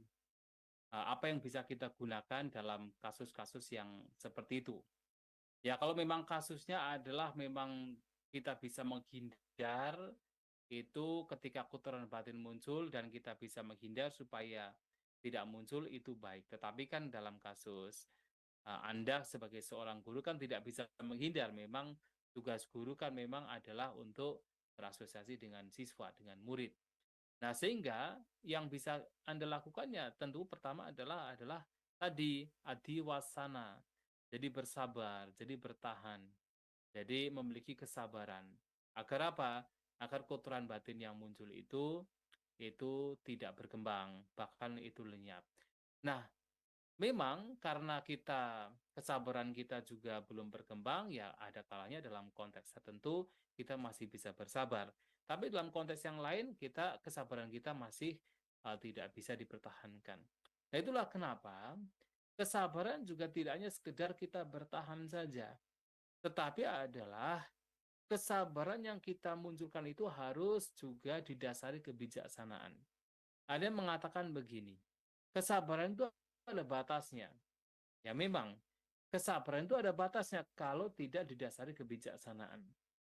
apa yang bisa kita gunakan dalam kasus-kasus yang seperti itu. Ya, kalau memang kasusnya adalah memang kita bisa menghindar itu ketika kotoran batin muncul dan kita bisa menghindar supaya tidak muncul, itu baik. Tetapi kan dalam kasus Anda sebagai seorang guru kan tidak bisa menghindar. Memang tugas guru kan memang adalah untuk berasosiasi dengan siswa, dengan murid. Nah, sehingga yang bisa Anda lakukannya tentu pertama adalah tadi adiwasana. Jadi bersabar, jadi bertahan. Jadi memiliki kesabaran. Agar apa? Agar kotoran batin yang muncul itu tidak berkembang, bahkan itu lenyap. Nah, memang karena kesabaran kita juga belum berkembang, ya ada kalanya dalam konteks tertentu kita masih bisa bersabar. Tapi dalam konteks yang lain, kesabaran kita masih tidak bisa dipertahankan. Nah, itulah kenapa kesabaran juga tidak hanya sekedar kita bertahan saja, tetapi adalah kesabaran yang kita munculkan itu harus juga didasari kebijaksanaan. Ada yang mengatakan begini, kesabaran itu ada batasnya. Ya memang, kesabaran itu ada batasnya kalau tidak didasari kebijaksanaan.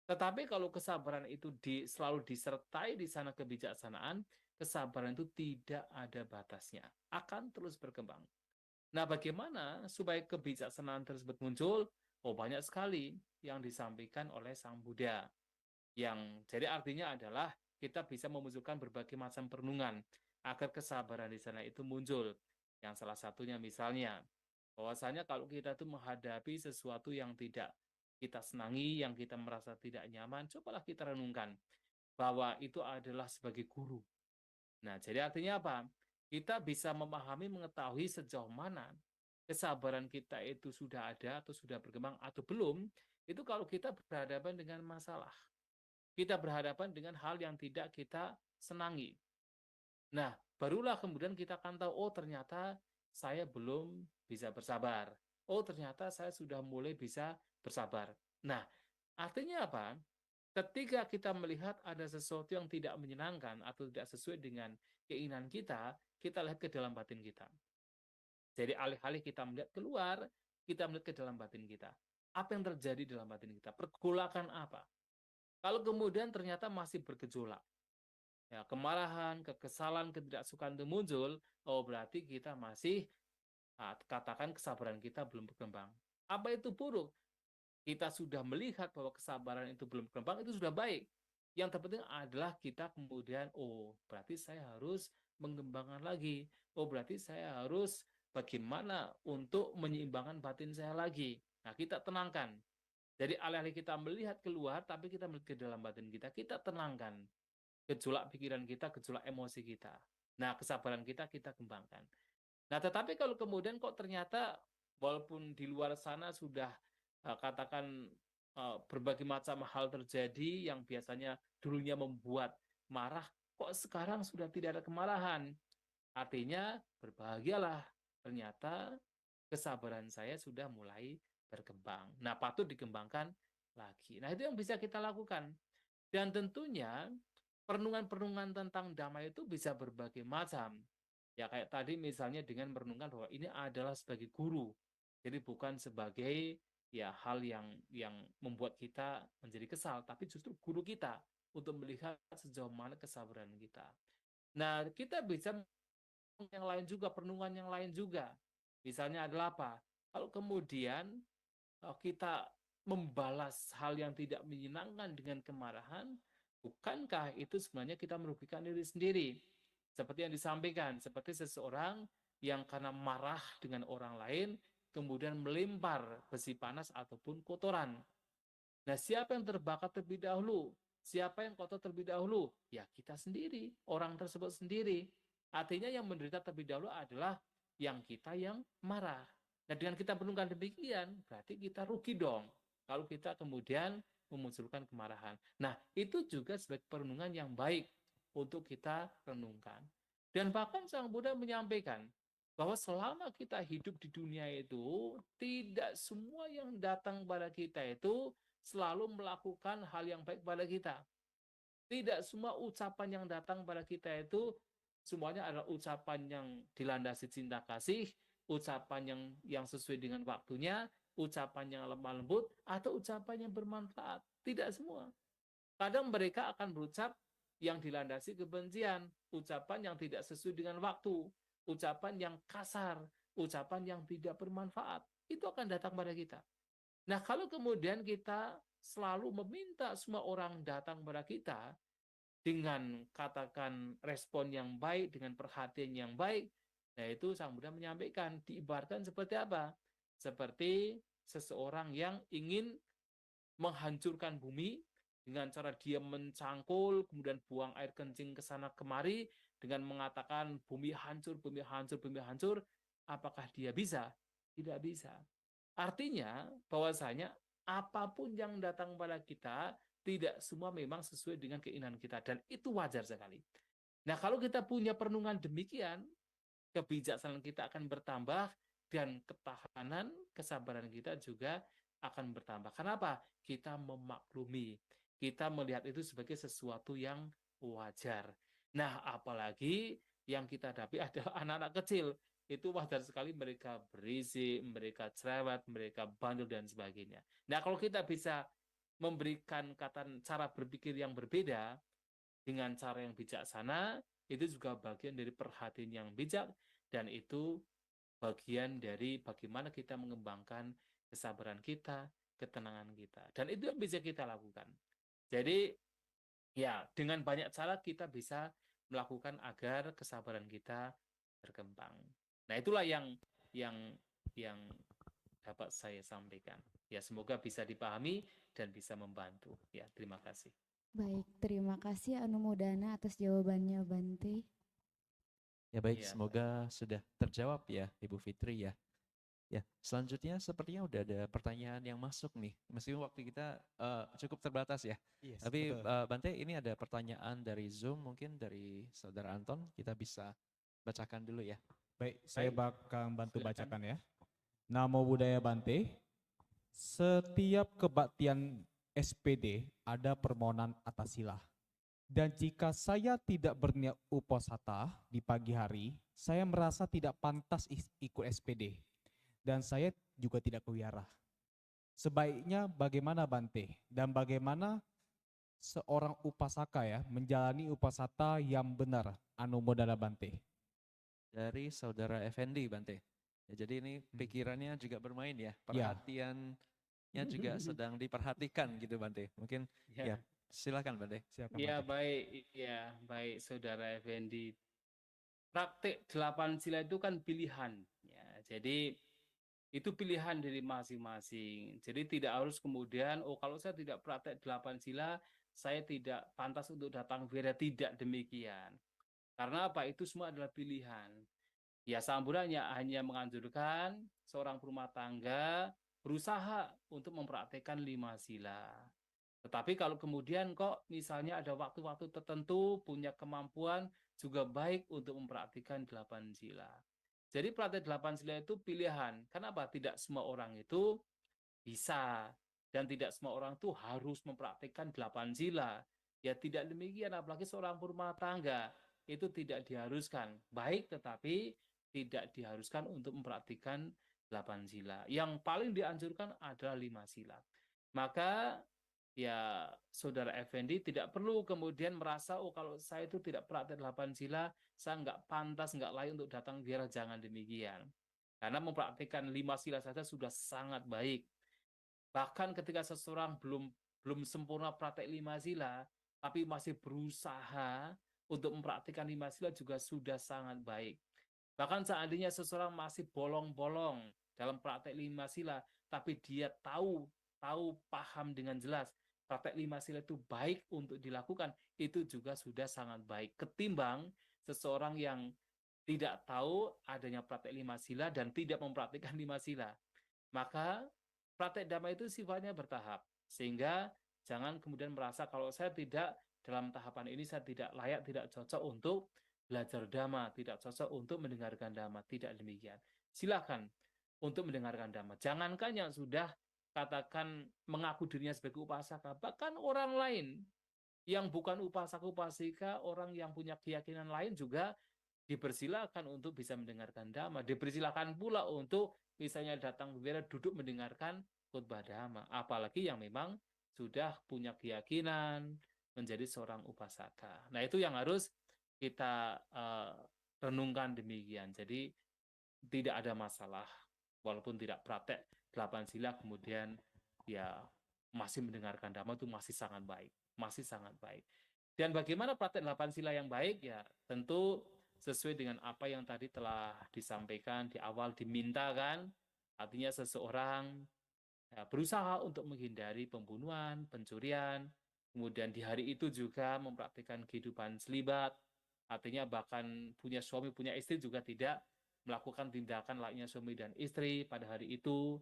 Tetapi kalau kesabaran itu selalu disertai di sana kebijaksanaan, kesabaran itu tidak ada batasnya, akan terus berkembang. Nah, bagaimana supaya kebijaksanaan tersebut muncul? Oh, banyak sekali yang disampaikan oleh Sang Buddha. Jadi artinya adalah kita bisa memunculkan berbagai macam perenungan agar kesabaran di sana itu muncul. Yang salah satunya misalnya, bahwasanya kalau kita tuh menghadapi sesuatu yang tidak kita senangi, yang kita merasa tidak nyaman, cobalah kita renungkan bahwa itu adalah sebagai guru. Nah, jadi artinya apa? Kita bisa memahami, mengetahui sejauh mana kesabaran kita itu sudah ada atau sudah berkembang atau belum, itu kalau kita berhadapan dengan masalah. Kita berhadapan dengan hal yang tidak kita senangi. Nah, barulah kemudian kita akan tahu, oh ternyata saya belum bisa bersabar. Oh ternyata saya sudah mulai bisa bersabar. Nah, artinya apa? Ketika kita melihat ada sesuatu yang tidak menyenangkan atau tidak sesuai dengan keinginan kita lihat ke dalam batin kita. Jadi alih-alih kita melihat keluar, kita melihat ke dalam batin kita. Apa yang terjadi dalam batin kita? Pergolakan apa? Kalau kemudian ternyata masih bergejolak, ya kemarahan, kekesalan, ketidaksukaan itu muncul, oh berarti kita masih katakan kesabaran kita belum berkembang. Apa itu buruk? Kita sudah melihat bahwa kesabaran itu belum berkembang, itu sudah baik. Yang terpenting adalah kita kemudian, oh berarti saya harus mengembangkan lagi. Oh berarti saya harus bagaimana untuk menyeimbangkan batin saya lagi. Nah, kita tenangkan. Jadi alih-alih kita melihat keluar, tapi kita melihat ke dalam batin kita tenangkan gejolak pikiran kita, gejolak emosi kita. Nah, kesabaran kita kembangkan. Nah, tetapi kalau kemudian kok ternyata walaupun di luar sana sudah katakan berbagai macam hal terjadi yang biasanya dulunya membuat marah, kok sekarang sudah tidak ada kemarahan. Artinya berbahagialah, ternyata kesabaran saya sudah mulai berkembang. Nah, patut dikembangkan lagi. Nah, itu yang bisa kita lakukan. Dan tentunya perenungan-perenungan tentang damai itu bisa berbagai macam. Ya kayak tadi misalnya dengan merenungkan bahwa ini adalah sebagai guru. Jadi bukan sebagai ya hal yang membuat kita menjadi kesal, tapi justru guru kita untuk melihat sejauh mana kesabaran kita. Nah, kita bisa yang lain juga, perenungan yang lain juga. Misalnya adalah apa? Kalau kemudian kita membalas hal yang tidak menyenangkan dengan kemarahan, bukankah itu sebenarnya kita merugikan diri sendiri? Seperti yang disampaikan, seperti seseorang yang karena marah dengan orang lain, kemudian melempar besi panas ataupun kotoran. Nah, siapa yang terbakar terlebih dahulu? Siapa yang kotor terlebih dahulu? Ya, kita sendiri, orang tersebut sendiri. Artinya yang menderita terlebih dahulu adalah yang kita yang marah. Nah, dengan kita merenungkan demikian, berarti kita rugi dong. Kalau kita kemudian memunculkan kemarahan. Nah, itu juga sebagai perenungan yang baik untuk kita renungkan. Dan bahkan Sang Buddha menyampaikan bahwa selama kita hidup di dunia itu, tidak semua yang datang pada kita itu selalu melakukan hal yang baik pada kita. Tidak semua ucapan yang datang pada kita itu semuanya adalah ucapan yang dilandasi cinta kasih, ucapan yang sesuai dengan waktunya, ucapan yang lemah lembut, atau ucapan yang bermanfaat. Tidak semua. Kadang mereka akan berucap yang dilandasi kebencian, ucapan yang tidak sesuai dengan waktu, ucapan yang kasar, ucapan yang tidak bermanfaat. Itu akan datang pada kita. Nah, kalau kemudian kita selalu meminta semua orang datang pada kita dengan katakan respon yang baik, dengan perhatian yang baik, nah itu Sang Buddha menyampaikan, diibaratkan seperti apa? Seperti seseorang yang ingin menghancurkan bumi dengan cara dia mencangkul, kemudian buang air kencing ke sana kemari, dengan mengatakan bumi hancur, bumi hancur, bumi hancur. Apakah dia bisa? Tidak bisa. Artinya bahwasanya apapun yang datang pada kita, tidak semua memang sesuai dengan keinginan kita. Dan itu wajar sekali. Nah, kalau kita punya perenungan demikian, kebijaksanaan kita akan bertambah, dan ketahanan, kesabaran kita juga akan bertambah. Kenapa? Kita memaklumi. Kita melihat itu sebagai sesuatu yang wajar. Nah, apalagi yang kita hadapi adalah anak-anak kecil. Itu wajar sekali mereka berisik, mereka cerewet, mereka bandel, dan sebagainya. Nah, kalau kita bisa memberikan cara berpikir yang berbeda dengan cara yang bijaksana, itu juga bagian dari perhatian yang bijak, dan itu bagian dari bagaimana kita mengembangkan kesabaran kita, ketenangan kita. Dan itu yang bisa kita lakukan. Jadi, ya, dengan banyak cara kita bisa melakukan agar kesabaran kita berkembang. Nah, itulah yang yang dapat saya sampaikan. Ya, semoga bisa dipahami dan bisa membantu. Ya, terima kasih. Baik, terima kasih Anumodana atas jawabannya Bante. Ya baik, semoga sudah terjawab ya Ibu Fitri ya. Ya, selanjutnya sepertinya udah ada pertanyaan yang masuk nih. Meskipun waktu kita cukup terbatas ya. Yes, tapi Bante, ini ada pertanyaan dari Zoom, mungkin dari Saudara Anton, kita bisa bacakan dulu ya. Baik, saya bakal bantu bacakan ya. Namo Buddhaya Bante. Setiap kebaktian SPD ada permohonan atas sila. Dan jika saya tidak berniat uposatha di pagi hari, saya merasa tidak pantas ikut SPD. Dan saya juga tidak kewiyara. Sebaiknya bagaimana Bante? Dan bagaimana seorang upasaka ya menjalani upasatha yang benar? Anumodana Bante. Dari Saudara Effendi Bante. Ya, jadi ini pikirannya juga bermain ya, perhatiannya juga sedang diperhatikan gitu Bante. Mungkin ya silakan Bante. Silakan, Bante. Ya baik Saudara Effendi. Praktek 8 sila itu kan pilihan. Ya, jadi itu pilihan dari masing-masing. Jadi tidak harus kemudian, kalau saya tidak praktek 8 sila, saya tidak pantas untuk datang wira. Tidak demikian. Karena apa? Itu semua adalah pilihan. Ya, Sang Buddha hanya menganjurkan seorang rumah tangga berusaha untuk mempraktekkan 5 sila. Tetapi kalau kemudian kok misalnya ada waktu-waktu tertentu punya kemampuan, juga baik untuk mempraktikkan 8 sila. Jadi praktek 8 sila itu pilihan. Kenapa? Tidak semua orang itu bisa. Dan tidak semua orang itu harus mempraktikkan 8 sila. Ya tidak demikian, apalagi seorang rumah tangga. Itu tidak diharuskan. Baik, tetapi tidak diharuskan untuk mempraktikkan 8 sila. Yang paling dianjurkan adalah 5 sila. Maka ya Saudara Effendi tidak perlu kemudian merasa, oh kalau saya itu tidak praktek 8 sila, saya nggak pantas, nggak layak untuk datang wihara. Jangan demikian. Karena mempraktikkan 5 sila saja sudah sangat baik. Bahkan ketika seseorang belum sempurna praktek 5 sila, tapi masih berusaha untuk mempraktikkan 5 sila juga sudah sangat baik. Bahkan seandainya seseorang masih bolong-bolong dalam praktek 5 sila, tapi dia tahu paham dengan jelas praktek 5 sila itu baik untuk dilakukan, itu juga sudah sangat baik ketimbang seseorang yang tidak tahu adanya praktek 5 sila dan tidak mempraktikkan 5 sila. Maka praktek Dhamma itu sifatnya bertahap, sehingga jangan kemudian merasa kalau saya tidak dalam tahapan ini, saya tidak layak, tidak cocok untuk belajar Dhamma, tidak cocok untuk mendengarkan Dhamma. Tidak demikian. Silakan untuk mendengarkan Dhamma. Jangankan yang sudah katakan mengaku dirinya sebagai upasaka, bahkan orang lain yang bukan upasaka-upasika, orang yang punya keyakinan lain juga dipersilakan untuk bisa mendengarkan Dhamma. Dipersilakan pula untuk misalnya datang wihara duduk mendengarkan khutbah Dhamma. Apalagi yang memang sudah punya keyakinan menjadi seorang upasaka. Nah, itu yang harus kita renungkan demikian. Jadi tidak ada masalah walaupun tidak praktek 8 sila kemudian ya masih mendengarkan Dhamma, itu masih sangat baik, masih sangat baik. Dan bagaimana praktek 8 sila yang baik? Ya tentu sesuai dengan apa yang tadi telah disampaikan di awal, dimintakan, artinya seseorang ya, berusaha untuk menghindari pembunuhan, pencurian, kemudian di hari itu juga mempraktikkan kehidupan selibat, artinya bahkan punya suami, punya istri juga tidak melakukan tindakan layaknya suami dan istri pada hari itu,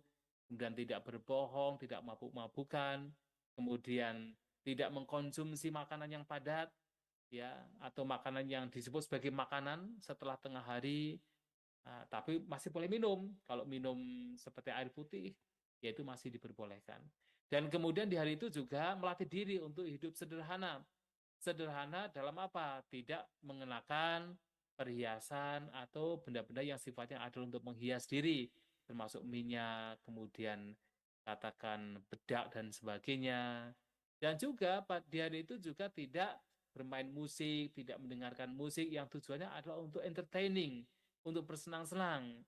kemudian tidak berbohong, tidak mabuk-mabukan, kemudian tidak mengkonsumsi makanan yang padat, ya, atau makanan yang disebut sebagai makanan setelah tengah hari, tapi masih boleh minum. Kalau minum seperti air putih, ya itu masih diperbolehkan. Dan kemudian di hari itu juga melatih diri untuk hidup sederhana. Sederhana dalam apa? Tidak mengenakan perhiasan atau benda-benda yang sifatnya adalah untuk menghias diri, termasuk minyak, kemudian katakan bedak dan sebagainya. Dan juga di hari itu juga tidak bermain musik, tidak mendengarkan musik yang tujuannya adalah untuk entertaining, untuk bersenang-senang.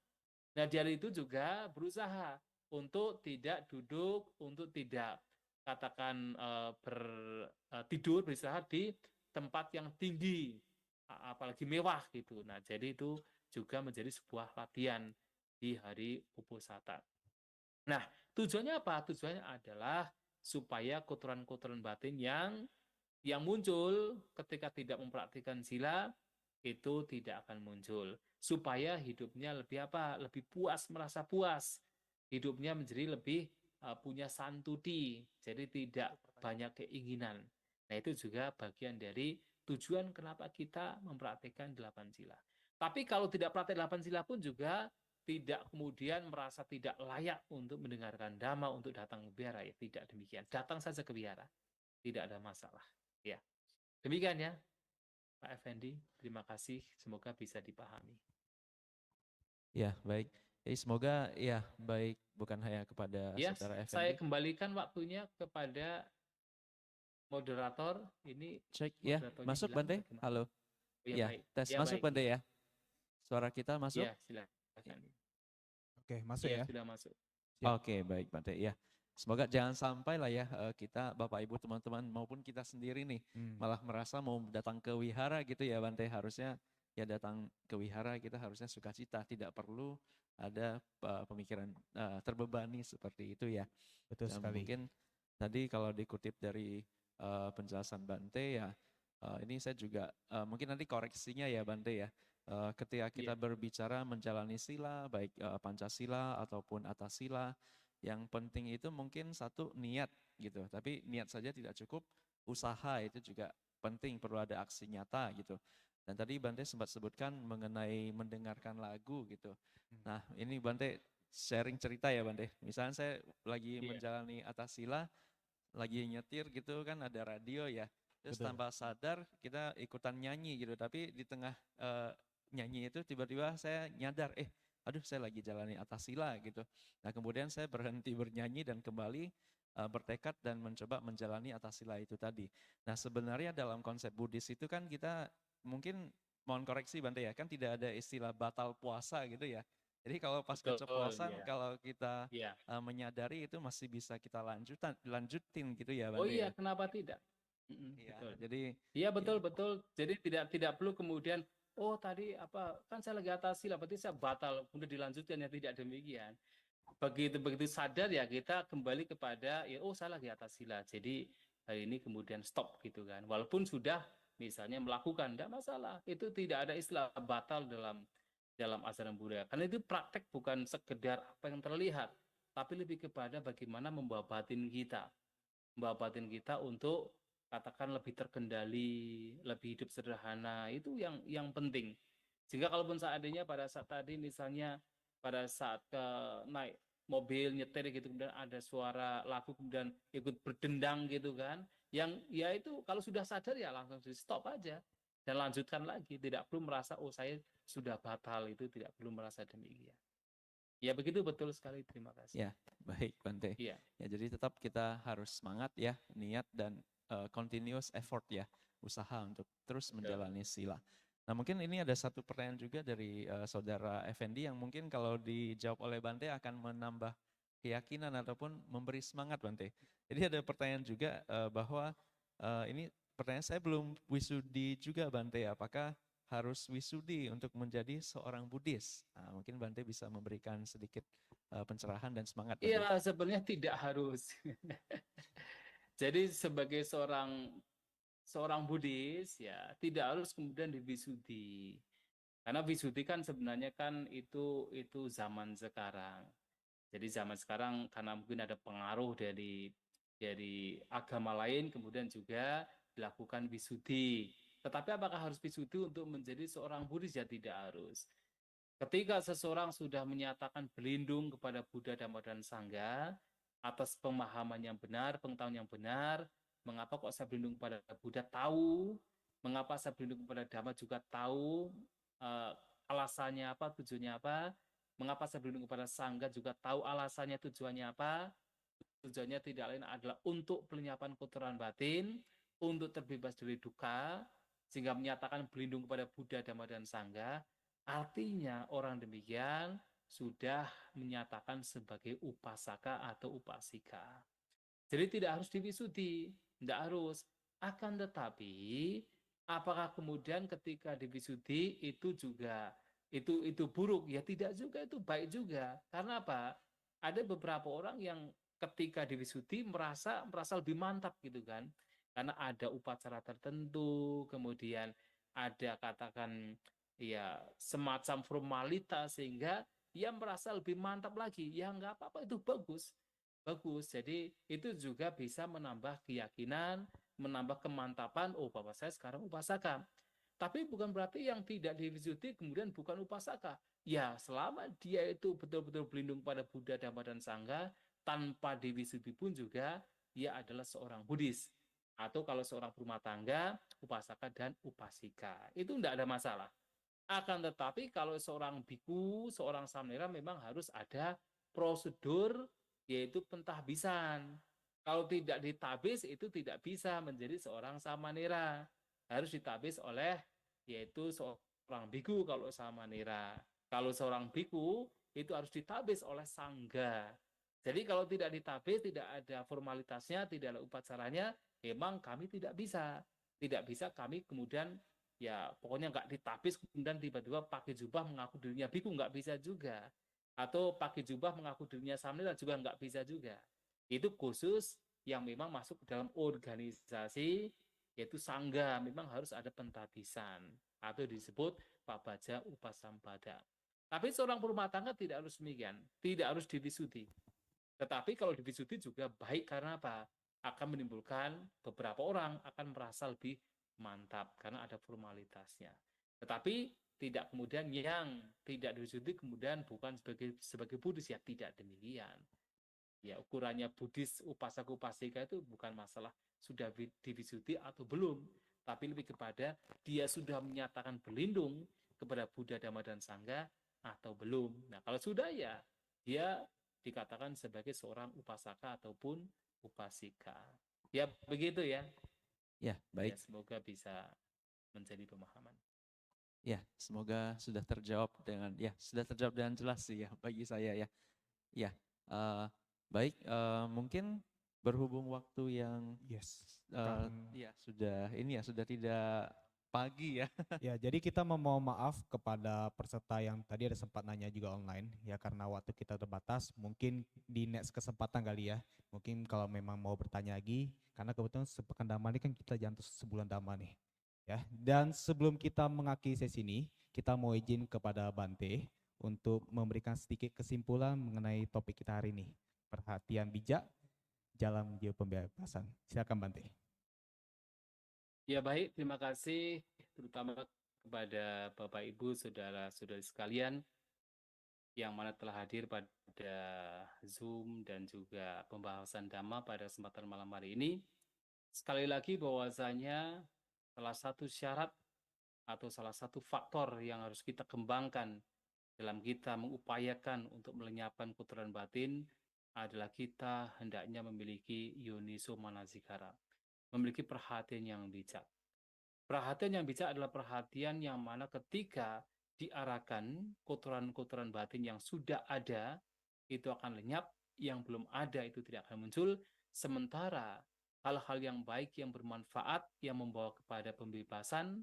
Nah, di hari itu juga berusaha untuk tidak duduk, untuk tidak katakan tidur, beristirahat di tempat yang tinggi, apalagi mewah gitu. Nah, jadi itu juga menjadi sebuah latihan di hari Uposatha. Nah, tujuannya apa? Tujuannya adalah supaya kotoran-kotoran batin yang muncul ketika tidak mempraktikkan sila itu tidak akan muncul, supaya hidupnya lebih apa? Lebih puas, merasa puas. Hidupnya menjadi lebih punya santuti, jadi tidak banyak keinginan. Nah, itu juga bagian dari tujuan kenapa kita mempraktikkan 8 sila. Tapi kalau tidak praktek 8 sila pun juga tidak kemudian merasa tidak layak untuk mendengarkan Dhamma, untuk datang ke wihara, ya tidak demikian. Datang saja ke wihara, tidak ada masalah. Ya, demikian ya, Pak Effendi. Terima kasih, semoga bisa dipahami. Ya, baik. Jadi semoga ya baik bukan hanya kepada ya, Saudara Effendi. Saya kembalikan waktunya kepada moderator. Ini cek ya, masuk Bante. Halo. Ya, tes ya, masuk Bante ya. Suara kita masuk? Ya, silakan. Oke, masuk ya. Sudah masuk. Oke, baik Bante. Ya. Semoga jangan sampai lah ya kita Bapak Ibu teman-teman maupun kita sendiri nih malah merasa mau datang ke wihara gitu ya Bante. Harusnya ya datang ke wihara kita harusnya sukacita, tidak perlu ada pemikiran terbebani seperti itu ya. Betul sekali. Mungkin tadi kalau dikutip dari penjelasan Bante ya, ini saya juga mungkin nanti koreksinya ya Bante ya. Ketika kita berbicara menjalani sila, baik Pancasila ataupun Atasila, yang penting itu mungkin satu niat gitu. Tapi niat saja tidak cukup, usaha itu juga penting, perlu ada aksi nyata gitu. Dan tadi Bante sempat sebutkan mengenai mendengarkan lagu gitu. Nah ini Bante sharing cerita ya Bante. Misalnya saya lagi menjalani Atasila, lagi nyetir gitu kan ada radio ya. Terus tanpa sadar kita ikutan nyanyi gitu. Tapi di tengah nyanyi itu tiba-tiba saya nyadar, aduh saya lagi jalani atasila gitu. Nah kemudian saya berhenti bernyanyi dan kembali bertekad dan mencoba menjalani atasila itu tadi. Nah sebenarnya dalam konsep Buddhis itu kan kita mungkin, mohon koreksi Bante ya, kan tidak ada istilah batal puasa gitu ya. Jadi kalau pas Betul, keceplosan, ya. kalau kita Ya. menyadari itu masih bisa kita lanjutin gitu ya Oh Bante iya, ya. kenapa tidak? Iya, Betul. jadi Iya, ya, betul. Jadi tidak perlu kemudian, oh tadi apa, kan saya lagi atasila, berarti saya batal, kemudian dilanjutkan, ya tidak demikian. Begitu sadar ya kita kembali kepada, ya oh saya lagi atasila, jadi hari ini kemudian stop gitu kan. Walaupun sudah misalnya melakukan, tidak masalah. Itu tidak ada istilah batal dalam ajaran Buddha. Karena itu praktek bukan sekedar apa yang terlihat, tapi lebih kepada bagaimana membawa batin kita untuk katakan lebih terkendali, lebih hidup sederhana. Itu yang penting. Sehingga kalaupun seandainya pada saat tadi misalnya pada saat naik mobil nyetir gitu kemudian ada suara lagu kemudian ikut berdendang gitu kan, yang ya itu kalau sudah sadar ya langsung di stop aja dan lanjutkan lagi, tidak perlu merasa oh saya sudah batal, itu tidak perlu merasa demikian. Ya begitu, betul sekali, terima kasih. ya baik Bante. Iya. Ya jadi tetap kita harus semangat ya, niat dan continuous effort ya, usaha untuk terus menjalani sila. Nah mungkin ini ada satu pertanyaan juga dari saudara Effendi yang mungkin kalau dijawab oleh Bante akan menambah keyakinan ataupun memberi semangat Bante. Jadi ada pertanyaan juga bahwa ini pertanyaan, saya belum wisudi juga Bante, apakah harus wisudi untuk menjadi seorang Buddhis? Nah, mungkin Bante bisa memberikan sedikit pencerahan dan semangat Bante. Iya, sebenarnya tidak harus. Jadi sebagai seorang Buddhis ya tidak harus kemudian diwisudi. Karena wisudi kan sebenarnya kan itu zaman sekarang. Jadi zaman sekarang karena mungkin ada pengaruh dari agama lain kemudian juga dilakukan wisudi. Tetapi apakah harus wisudi untuk menjadi seorang Buddhis? Ya tidak harus. Ketika seseorang sudah menyatakan berlindung kepada Buddha, Dhamma, dan Sangha atas pemahaman yang benar, pengetahuan yang benar, mengapa kok saya berlindung kepada Buddha, tahu, mengapa saya berlindung kepada Dhamma juga tahu, alasannya apa, tujuannya apa, mengapa saya berlindung kepada Sangha juga tahu alasannya, tujuannya apa, tujuannya tidak lain adalah untuk penyerapan kotoran batin, untuk terbebas dari duka, sehingga menyatakan berlindung kepada Buddha, Dhamma, dan Sangha. Artinya orang demikian sudah menyatakan sebagai upasaka atau upasika. Jadi tidak harus diwisudi, tidak harus. Akan tetapi, apakah kemudian ketika diwisudi itu juga itu buruk? Ya tidak juga, itu baik juga. Karena apa? Ada beberapa orang yang ketika diwisudi merasa lebih mantap gitu kan. Karena ada upacara tertentu, kemudian ada katakan ya semacam formalitas sehingga dia merasa lebih mantap lagi. Ya nggak apa-apa, itu bagus. Jadi itu juga bisa menambah keyakinan, menambah kemantapan, oh Bapak saya sekarang upasaka. Tapi bukan berarti yang tidak diwisuti kemudian bukan upasaka. Ya selama dia itu betul-betul berlindung pada Buddha, Dhamma, dan Sangha, tanpa diwisudi pun juga dia adalah seorang Buddhis. Atau kalau seorang rumah tangga, upasaka dan upasika. Itu tidak ada masalah. Akan tetapi kalau seorang biku, seorang samnera memang harus ada prosedur, yaitu pentahbisan. Kalau tidak ditabis itu tidak bisa menjadi seorang samanera. Harus ditabis oleh yaitu seorang biku kalau samanera. Kalau seorang biku itu harus ditabis oleh sangga. Jadi kalau tidak ditabis, tidak ada formalitasnya, tidak ada upacaranya, memang kami tidak bisa. Tidak bisa kami kemudian ya pokoknya nggak ditabis kemudian tiba-tiba pakai jubah mengaku dirinya biku, nggak bisa juga. Atau pakai jubah mengaku dirinya samnera juga nggak bisa juga. Itu khusus yang memang masuk ke dalam organisasi yaitu sangga, memang harus ada pentabisan atau disebut pabaja upasampada. Tapi seorang rumah tangga tidak harus demikian, tidak harus diwisudi. Tetapi kalau diwisudi juga baik, karena apa? Akan menimbulkan beberapa orang akan merasa lebih mantap karena ada formalitasnya. Tetapi tidak kemudian yang tidak diwisudi kemudian bukan sebagai Buddhis, ya tidak demikian. Ya ukurannya Buddhis upasaka upasika itu bukan masalah sudah diwisudi atau belum, tapi lebih kepada dia sudah menyatakan berlindung kepada Buddha, Dhamma, dan Sangha, atau belum. Nah, kalau sudah ya dia dikatakan sebagai seorang upasaka ataupun upasika. Ya, begitu ya. Ya, baik. Ya, semoga bisa menjadi pemahaman. Ya, semoga sudah terjawab dengan jelas sih ya bagi saya ya. Ya, baik. Mungkin berhubung waktu yang sudah tidak pagi ya. Ya, jadi kita memohon maaf kepada peserta yang tadi ada sempat nanya juga online ya, karena waktu kita terbatas. Mungkin di next kesempatan kali ya. Mungkin kalau memang mau bertanya lagi, karena kebetulan sepekan Dhamma ini kan kita jantung sebulan Dhamma nih. Ya, dan sebelum kita mengakhiri sesi ini, kita mau izin kepada Bante untuk memberikan sedikit kesimpulan mengenai topik kita hari ini. Perhatian bijak dalam menuju pembebasan. Silakan Bante. Ya baik, terima kasih terutama kepada Bapak Ibu, saudara-saudari sekalian yang mana telah hadir pada Zoom dan juga pembahasan Dhamma pada kesempatan malam hari ini. Sekali lagi bahwasanya salah satu syarat atau salah satu faktor yang harus kita kembangkan dalam kita mengupayakan untuk melenyapkan kotoran batin adalah kita hendaknya memiliki yoniso manasikara, memiliki perhatian yang bijak. Perhatian yang bijak adalah perhatian yang mana ketika diarahkan kotoran-kotoran batin yang sudah ada itu akan lenyap, yang belum ada itu tidak akan muncul, sementara hal-hal yang baik yang bermanfaat yang membawa kepada pembebasan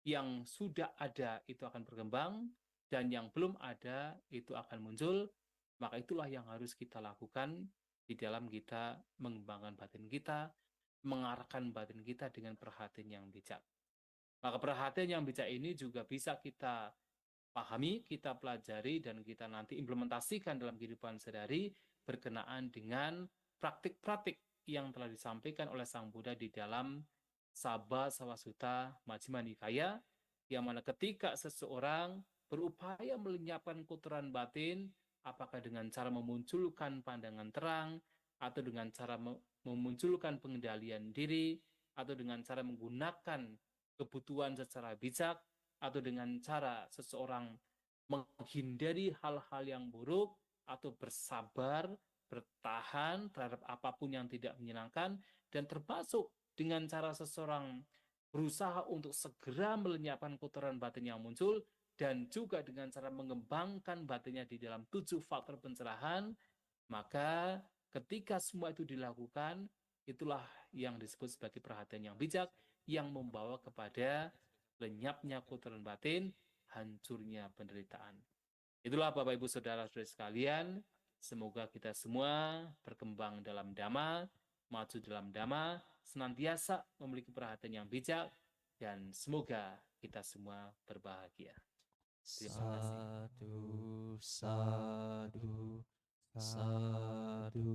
yang sudah ada itu akan berkembang dan yang belum ada itu akan muncul. Maka itulah yang harus kita lakukan di dalam kita mengembangkan batin kita, mengarahkan batin kita dengan perhatian yang bijak. Maka perhatian yang bijak ini juga bisa kita pahami, kita pelajari, dan kita nanti implementasikan dalam kehidupan sehari-hari berkenaan dengan praktik-praktik yang telah disampaikan oleh Sang Buddha di dalam Sabha Sawasutta Majjhima Nikaya, yang mana ketika seseorang berupaya melenyapkan kotoran batin, apakah dengan cara memunculkan pandangan terang, atau dengan cara memunculkan pengendalian diri, atau dengan cara menggunakan kebutuhan secara bijak, atau dengan cara seseorang menghindari hal-hal yang buruk, atau bersabar, bertahan terhadap apapun yang tidak menyenangkan, dan termasuk dengan cara seseorang berusaha untuk segera melenyapkan kotoran batin yang muncul, dan juga dengan cara mengembangkan batinnya di dalam 7 faktor pencerahan, maka ketika semua itu dilakukan, itulah yang disebut sebagai perhatian yang bijak, yang membawa kepada lenyapnya kotoran batin, hancurnya penderitaan. Itulah Bapak Ibu Saudara-saudari sekalian, semoga kita semua berkembang dalam Dhamma, maju dalam Dhamma, senantiasa memiliki perhatian yang bijak, dan semoga kita semua berbahagia. Terima kasih. Sadu, sadu, sadu.